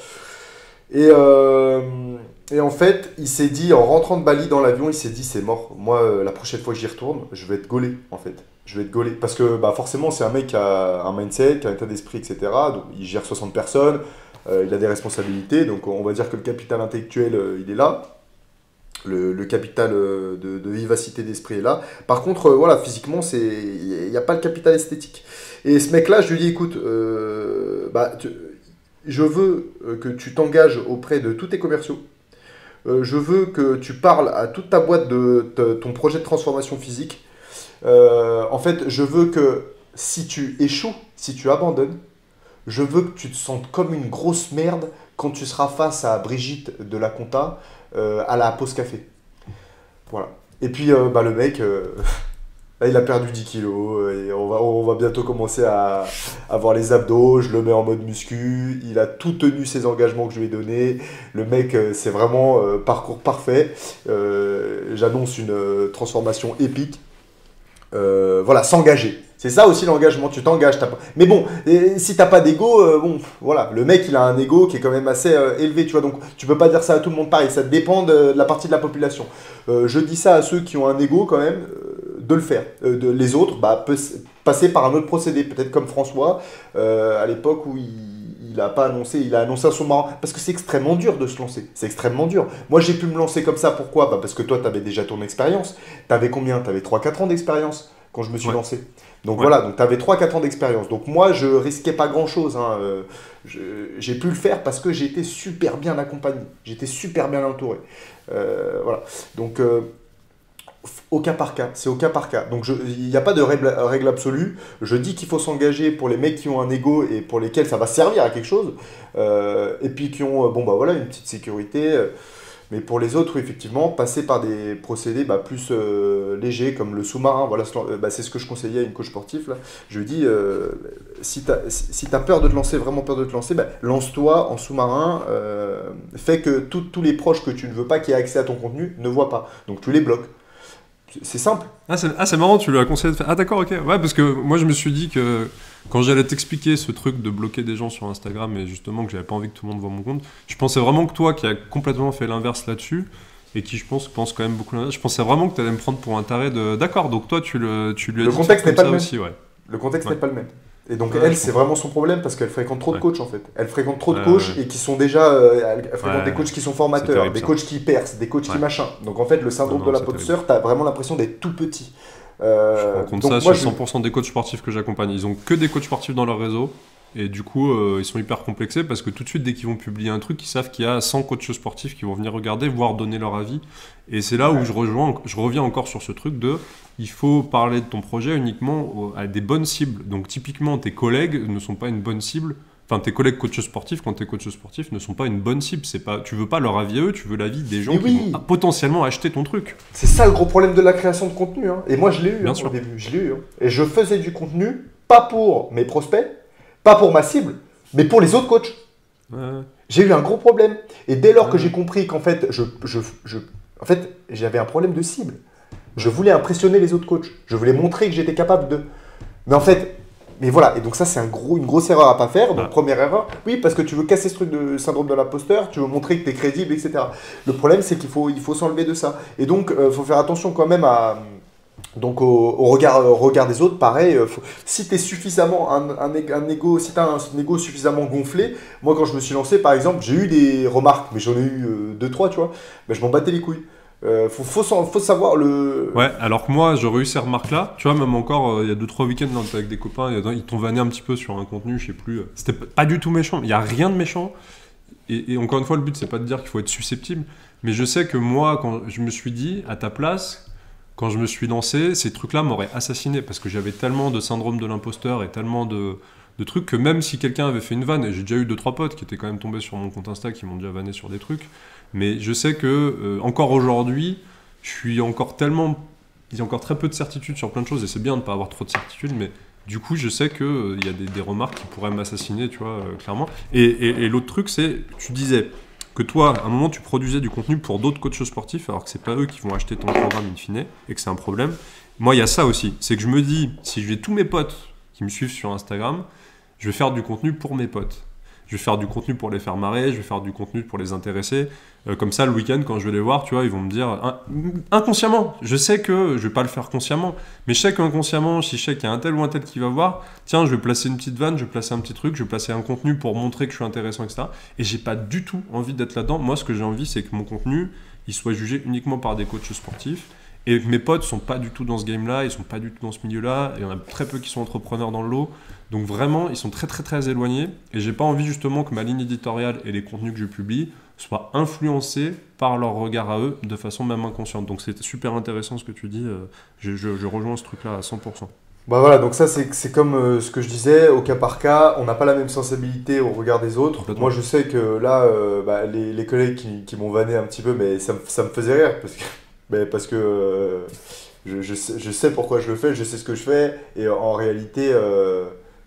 Et en fait, il s'est dit, en rentrant de Bali dans l'avion, il s'est dit, c'est mort. Moi, la prochaine fois que j'y retourne, je vais être gaulé, en fait. Je vais être gaulé. Parce que forcément, c'est un mec qui a un mindset, qui a un état d'esprit, etc. Donc, il gère 60 personnes, il a des responsabilités. Donc, on va dire que le capital intellectuel, il est là. Le capital de vivacité d'esprit est là. Par contre, voilà, physiquement, il n'y a pas le capital esthétique. Et ce mec-là, je lui dis, écoute, je veux que tu t'engages auprès de tous tes commerciaux. Je veux que tu parles à toute ta boîte de ton projet de transformation physique. En fait, je veux que si tu échoues, si tu abandonnes, je veux que tu te sentes comme une grosse merde quand tu seras face à Brigitte de la compta à la pause café. Voilà. Et puis le mec, là, il a perdu 10 kilos et on va bientôt commencer à avoir les abdos. Je le mets en mode muscu. Il a tout tenu ses engagements que je lui ai donnés. Le mec, c'est vraiment parcours parfait. J'annonce une transformation épique. Voilà, s'engager. C'est ça aussi l'engagement, tu t'engages. Mais bon, si t'as pas d'ego, bon, voilà, le mec il a un ego qui est quand même assez élevé, tu vois, donc tu peux pas dire ça à tout le monde pareil, ça dépend de la partie de la population. Je dis ça à ceux qui ont un ego quand même, de le faire. Les autres, passer par un autre procédé, peut-être comme François, à l'époque où il a pas annoncé, il a annoncé un sous-marin, parce que c'est extrêmement dur de se lancer, c'est extrêmement dur. Moi j'ai pu me lancer comme ça, pourquoi ? Parce que toi t'avais déjà ton expérience, t'avais combien ? T'avais 3-4 ans d'expérience quand je me suis lancé. Donc voilà, donc tu avais 3-4 ans d'expérience. Donc moi, je risquais pas grand-chose. Hein. J'ai pu le faire parce que j'étais super bien accompagné. J'étais super bien entouré. Voilà. Donc, au cas par cas. C'est au cas par cas. Donc, il n'y a pas de règle absolue. Je dis qu'il faut s'engager pour les mecs qui ont un ego et pour lesquels ça va servir à quelque chose. Et puis qui ont voilà, une petite sécurité. Mais pour les autres, oui, effectivement, passer par des procédés plus légers, comme le sous-marin, voilà, c'est ce que je conseillais à une coach sportif. Là. Je lui dis, si tu as peur de te lancer, vraiment peur de te lancer, lance-toi en sous-marin, fais que tous les proches que tu ne veux pas qui aient accès à ton contenu ne voient pas. Donc tu les bloques. C'est simple. C'est marrant, tu lui as conseillé de faire. Ah d'accord, ok. Ouais, parce que moi je me suis dit que quand j'allais t'expliquer ce truc de bloquer des gens sur Instagram et justement que j'avais pas envie que tout le monde voit mon compte, je pensais vraiment que toi qui as complètement fait l'inverse là-dessus et qui je pense quand même beaucoup l'inverse, je pensais vraiment que tu allais me prendre pour un taré de. D'accord, donc toi tu lui as dit le contexte n'est pas le même. Aussi, ouais. Le contexte n'est pas le même. Et donc elle, c'est vraiment son problème parce qu'elle fréquente trop de coachs en fait. Elle fréquente trop de coachs et qui sont déjà... elle fréquente des coachs qui sont formateurs, terrible, des coachs qui percent, des coachs qui machin. Donc en fait, le syndrome de la peau de sœur, t'as vraiment l'impression d'être tout petit. Je rencontre ça sur 100% des coachs sportifs que j'accompagne. Ils ont que des coachs sportifs dans leur réseau. Et du coup, ils sont hyper complexés parce que tout de suite, dès qu'ils vont publier un truc, ils savent qu'il y a 100 coachs sportifs qui vont venir regarder, voire donner leur avis. Et c'est là où je reviens encore sur ce truc de il faut parler de ton projet uniquement à des bonnes cibles. Donc typiquement, tes collègues ne sont pas une bonne cible. Enfin, tes collègues coachs sportifs, quand t'es coach sportif, ne sont pas une bonne cible. Tu veux pas leur avis à eux, tu veux l'avis des gens qui vont potentiellement acheter ton truc. C'est ça le gros problème de la création de contenu. Hein. Et moi, je l'ai eu au début. Je l'ai eu. Hein. Et je faisais du contenu, pas pour mes prospects, pas pour ma cible, mais pour les autres coachs. J'ai eu un gros problème. Et dès lors que j'ai compris qu'en fait, j'avais un problème de cible. Je voulais impressionner les autres coachs. Je voulais montrer que j'étais capable de... Mais en fait... Mais voilà, et donc ça c'est une grosse erreur à pas faire. Donc première erreur, oui, parce que tu veux casser ce truc de syndrome de l'imposteur, tu veux montrer que tu es crédible, etc. Le problème c'est qu'il faut s'enlever de ça. Et donc il faut faire attention quand même au regard des autres. Pareil, si tu es suffisamment un ego, si tu as un ego suffisamment gonflé, moi quand je me suis lancé par exemple, j'ai eu des remarques, mais j'en ai eu 2-3, tu vois, je m'en battais les couilles. Faut savoir le... Ouais, alors que moi, j'aurais eu ces remarques-là. Tu vois, même encore, il y a 2-3 week-ends avec des copains, ils t'ont vanné un petit peu sur un contenu, je sais plus. C'était pas du tout méchant. Il n'y a rien de méchant. Et encore une fois, le but, c'est pas de dire qu'il faut être susceptible. Mais je sais que moi, quand je me suis dit, à ta place, quand je me suis lancé, ces trucs-là m'auraient assassiné. Parce que j'avais tellement de syndrome de l'imposteur et tellement de trucs que même si quelqu'un avait fait une vanne, et j'ai déjà eu 2-3 potes qui étaient quand même tombés sur mon compte Insta, qui m'ont déjà vanné sur des trucs. Mais je sais que, encore aujourd'hui, il y a encore très peu de certitudes sur plein de choses, et c'est bien de ne pas avoir trop de certitudes, mais du coup, je sais qu'il y a des remarques qui pourraient m'assassiner, tu vois, clairement. Et l'autre truc, c'est, tu disais que toi, à un moment, tu produisais du contenu pour d'autres coachs sportifs, alors que c'est pas eux qui vont acheter ton programme in fine, et que c'est un problème. Moi, il y a ça aussi, c'est que je me dis, si j'ai tous mes potes qui me suivent sur Instagram, je vais faire du contenu pour mes potes. Je vais faire du contenu pour les faire marrer, je vais faire du contenu pour les intéresser. Comme ça, le week-end, quand je vais les voir, tu vois, ils vont me dire inconsciemment. Je sais que je vais pas le faire consciemment, mais je sais qu'inconsciemment, si je sais qu'il y a un tel ou un tel qui va voir, tiens, je vais placer une petite vanne, je vais placer un petit truc, je vais placer un contenu pour montrer que je suis intéressant, etc. Et j'ai pas du tout envie d'être là-dedans. Moi, ce que j'ai envie, c'est que mon contenu, ils soient jugés uniquement par des coachs sportifs. Et mes potes sont pas du tout dans ce game-là, ils sont pas du tout dans ce milieu-là. Il y en a très peu qui sont entrepreneurs dans le lot. Donc vraiment, ils sont très très très éloignés. Et j'ai pas envie justement que ma ligne éditoriale et les contenus que je publie soient influencés par leur regard à eux de façon même inconsciente. Donc c'est super intéressant ce que tu dis. Je rejoins ce truc-là à 100%. Bah voilà, donc ça c'est comme ce que je disais, au cas par cas, on n'a pas la même sensibilité au regard des autres. Moi je sais que là, les collègues qui m'ont vanné un petit peu, mais ça me faisait rire parce que je sais pourquoi je le fais, je sais ce que je fais, et en réalité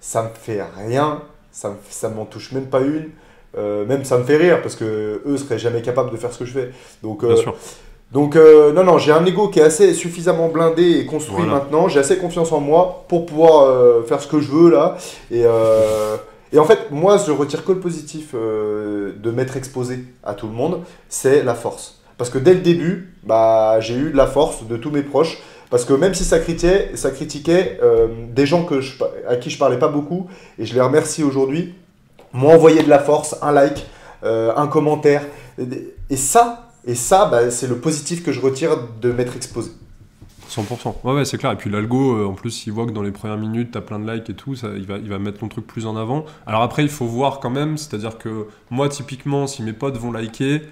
ça me fait rien, ça m'en touche même pas une. Même ça me fait rire parce que eux seraient jamais capables de faire ce que je fais. Donc, Bien sûr. Non, j'ai un ego qui est assez suffisamment blindé et construit maintenant. J'ai assez confiance en moi pour pouvoir faire ce que je veux là. Et en fait, moi, je retire que le positif de m'être exposé à tout le monde, c'est la force. Parce que dès le début, j'ai eu de la force de tous mes proches. Parce que même si ça critiquait des gens à qui je parlais pas beaucoup, et je les remercie aujourd'hui, m'ont envoyé de la force, un like, un commentaire. Et ça, c'est le positif que je retire de m'être exposé. 100%. Ouais, c'est clair. Et puis l'algo, en plus, il voit que dans les premières minutes, tu as plein de likes et tout, il va mettre ton truc plus en avant. Alors après, il faut voir quand même, c'est-à-dire que moi, typiquement, si mes potes vont liker,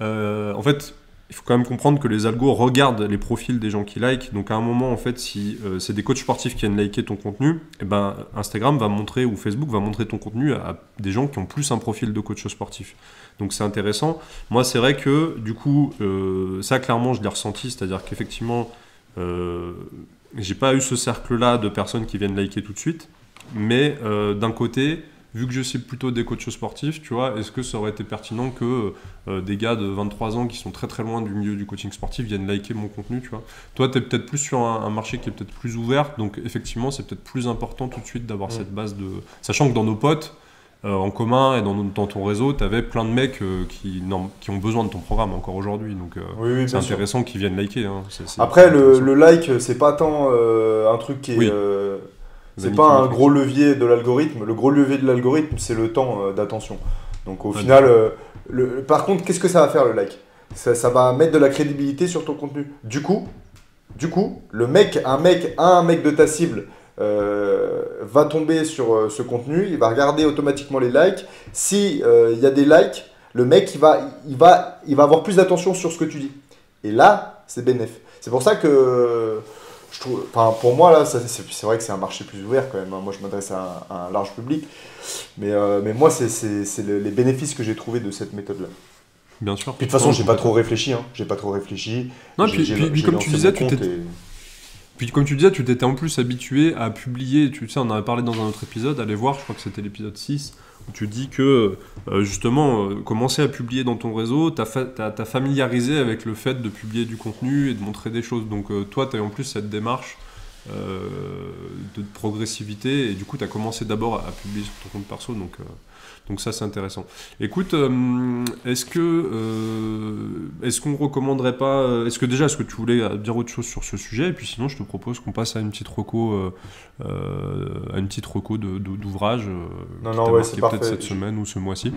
en fait, il faut quand même comprendre que les algos regardent les profils des gens qui likent. Donc à un moment, en fait, si c'est des coachs sportifs qui viennent liker ton contenu, et ben, Instagram va montrer ou Facebook va montrer ton contenu à des gens qui ont plus un profil de coach sportif. Donc c'est intéressant. Moi, c'est vrai que du coup, ça clairement, je l'ai ressenti, c'est-à-dire qu'effectivement, j'ai pas eu ce cercle-là de personnes qui viennent liker tout de suite. Mais d'un côté, vu que je cible plutôt des coachs sportifs, tu vois, est-ce que ça aurait été pertinent que des gars de 23 ans qui sont très très loin du milieu du coaching sportif viennent liker mon contenu, tu vois. Toi, tu es peut-être plus sur un marché qui est peut-être plus ouvert, donc effectivement, c'est peut-être plus important tout de suite d'avoir cette base de... Sachant que dans nos potes, en commun et dans ton réseau, tu avais plein de mecs qui ont besoin de ton programme encore aujourd'hui, donc oui, c'est intéressant qu'ils viennent liker. Hein. Après, le like, c'est pas tant un truc qui est... Oui. C'est pas un gros levier de l'algorithme. Le gros levier de l'algorithme, c'est le temps d'attention. Donc au final, par contre, qu'est-ce que ça va faire le like? Ça va mettre de la crédibilité sur ton contenu. Du coup, un mec de ta cible va tomber sur ce contenu, il va regarder automatiquement les likes. Si y a des likes, le mec il va avoir plus d'attention sur ce que tu dis. Et là, c'est bénéf. C'est pour ça que pour moi, là, c'est vrai que c'est un marché plus ouvert quand même. Moi, je m'adresse à un large public. Mais moi, c'est les bénéfices que j'ai trouvés de cette méthode-là. Bien sûr. Puis de toute façon, j'ai pas trop réfléchi. J'ai pas trop réfléchi. Non, puis comme tu disais, Puis comme tu disais, tu t'étais en plus habitué à publier, tu sais, on en avait parlé dans un autre épisode, allez voir, je crois que c'était l'épisode 6, où tu dis que justement, commencer à publier dans ton réseau, t'as familiarisé avec le fait de publier du contenu et de montrer des choses. Donc toi, tu as en plus cette démarche de progressivité et du coup, tu as commencé d'abord à publier sur ton compte perso. Donc ça, c'est intéressant. Écoute, est-ce qu'on recommanderait pas... Est-ce que tu voulais dire autre chose sur ce sujet? Et puis sinon, je te propose qu'on passe à une petite reco, d'ouvrage qui t'a marqué peut-être cette semaine ou ce mois-ci.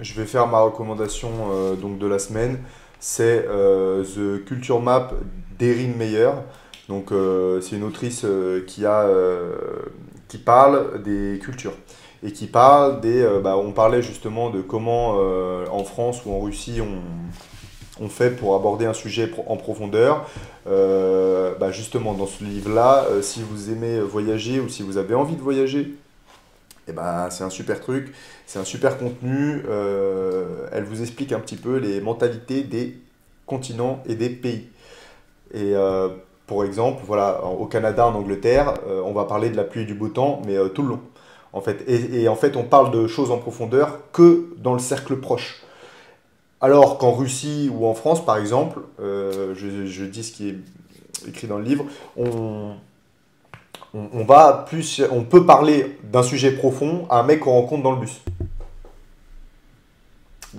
Je vais faire ma recommandation donc de la semaine. C'est The Culture Map d'Erin Meyer. Donc c'est une autrice qui parle des cultures. Et qui parle on parlait justement de comment en France ou en Russie on fait pour aborder un sujet en profondeur. Justement dans ce livre-là, si vous aimez voyager ou si vous avez envie de voyager, c'est un super truc, c'est un super contenu. Elle vous explique un petit peu les mentalités des continents et des pays. Et pour exemple, voilà, au Canada, en Angleterre, on va parler de la pluie et du beau temps, mais tout le long. En fait. Et en fait, on parle de choses en profondeur que dans le cercle proche. Alors qu'en Russie ou en France, par exemple, je dis ce qui est écrit dans le livre, on peut parler d'un sujet profond à un mec qu'on rencontre dans le bus.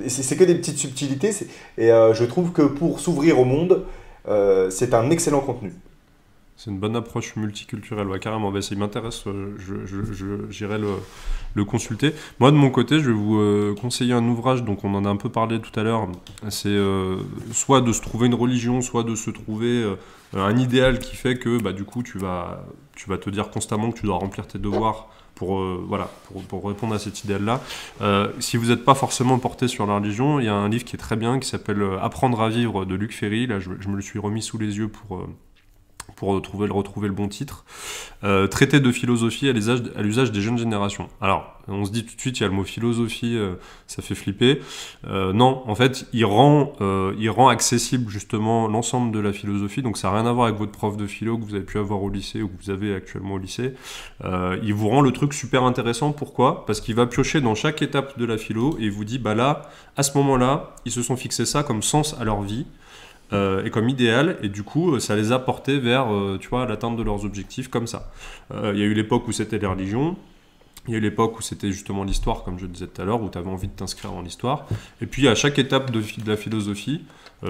C'est que des petites subtilités, et je trouve que pour s'ouvrir au monde, c'est un excellent contenu. C'est une bonne approche multiculturelle, ouais, carrément. Ça m'intéresse, j'irai le consulter. Moi, de mon côté, je vais vous conseiller un ouvrage, donc on en a un peu parlé tout à l'heure. C'est soit de se trouver une religion, soit de se trouver un idéal qui fait que du coup, tu vas te dire constamment que tu dois remplir tes devoirs pour répondre à cet idéal-là. Si vous n'êtes pas forcément porté sur la religion, il y a un livre qui est très bien, qui s'appelle « Apprendre à vivre » de Luc Ferry. Là, je me le suis remis sous les yeux pour retrouver le bon titre. Traité de philosophie à l'usage des jeunes générations. Alors, on se dit tout de suite, il y a le mot philosophie, ça fait flipper. Non, en fait, il rend accessible justement l'ensemble de la philosophie, donc ça n'a rien à voir avec votre prof de philo que vous avez pu avoir au lycée ou que vous avez actuellement au lycée. Il vous rend le truc super intéressant. Pourquoi ? Parce qu'il va piocher dans chaque étape de la philo et il vous dit, là, à ce moment-là, ils se sont fixés ça comme sens à leur vie. Et comme idéal, et du coup ça les a portés vers l'atteinte de leurs objectifs comme ça. Il y a eu l'époque où c'était les religions, il y a eu l'époque où c'était justement l'histoire, comme je disais tout à l'heure, où tu avais envie de t'inscrire dans l'histoire, et puis à chaque étape de la philosophie,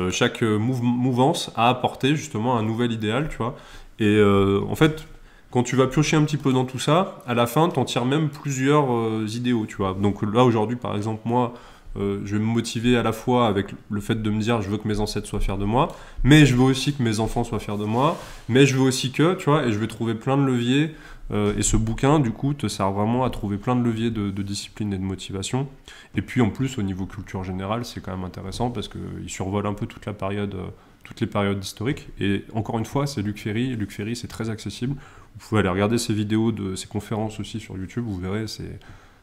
chaque mouvance a apporté justement un nouvel idéal, tu vois. Et en fait, quand tu vas piocher un petit peu dans tout ça, à la fin t'en tires même plusieurs idéaux, tu vois. Donc là aujourd'hui par exemple, moi je vais me motiver à la fois avec le fait de me dire je veux que mes ancêtres soient fiers de moi, mais je veux aussi que mes enfants soient fiers de moi, mais je veux aussi que, tu vois, et je vais trouver plein de leviers, et ce bouquin du coup te sert vraiment à trouver plein de leviers de discipline et de motivation. Et puis en plus au niveau culture générale c'est quand même intéressant parce qu'il survole un peu toutes les périodes historiques, et encore une fois c'est Luc Ferry c'est très accessible, vous pouvez aller regarder ses vidéos, ses conférences aussi sur YouTube, vous verrez,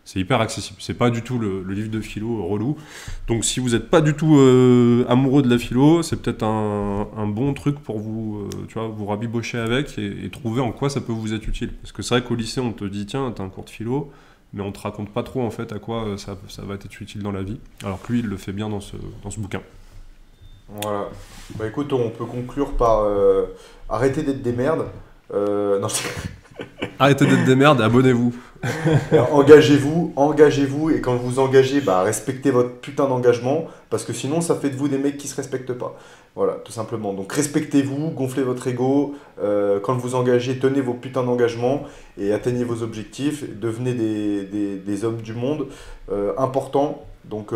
c'est hyper accessible. C'est pas du tout le livre de philo relou. Donc si vous n'êtes pas du tout amoureux de la philo, c'est peut-être un bon truc pour vous, vous rabibocher avec et trouver en quoi ça peut vous être utile. Parce que c'est vrai qu'au lycée, on te dit tiens, t'as un cours de philo, mais on te raconte pas trop en fait à quoi ça va être utile dans la vie. Alors que lui, il le fait bien dans ce bouquin. Voilà. Écoute, on peut conclure par arrêtez d'être des merdes. Non, Arrêtez d'être des merdes, abonnez-vous. Engagez-vous, et quand vous vous engagez, respectez votre putain d'engagement, parce que sinon ça fait de vous des mecs qui se respectent pas. Voilà, tout simplement. Donc respectez-vous, gonflez votre ego, quand vous engagez, tenez vos putains d'engagements et atteignez vos objectifs, devenez des hommes du monde importants, donc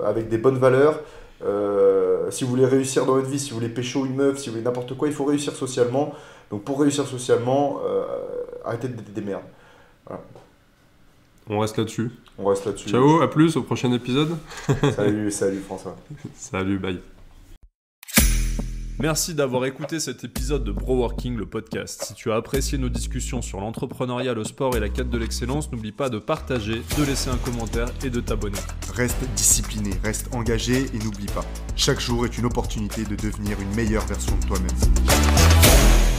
avec des bonnes valeurs. Si vous voulez réussir dans votre vie, si vous voulez pécho une meuf, si vous voulez n'importe quoi, il faut réussir socialement. Donc pour réussir socialement, arrêtez d'être des merdes. Voilà. On reste là-dessus. Ciao, à plus, au prochain épisode. Salut François. Salut, bye. Merci d'avoir écouté cet épisode de Broworking, le podcast. Si tu as apprécié nos discussions sur l'entrepreneuriat, le sport et la quête de l'excellence, n'oublie pas de partager, de laisser un commentaire et de t'abonner. Reste discipliné, reste engagé et n'oublie pas, chaque jour est une opportunité de devenir une meilleure version de toi-même.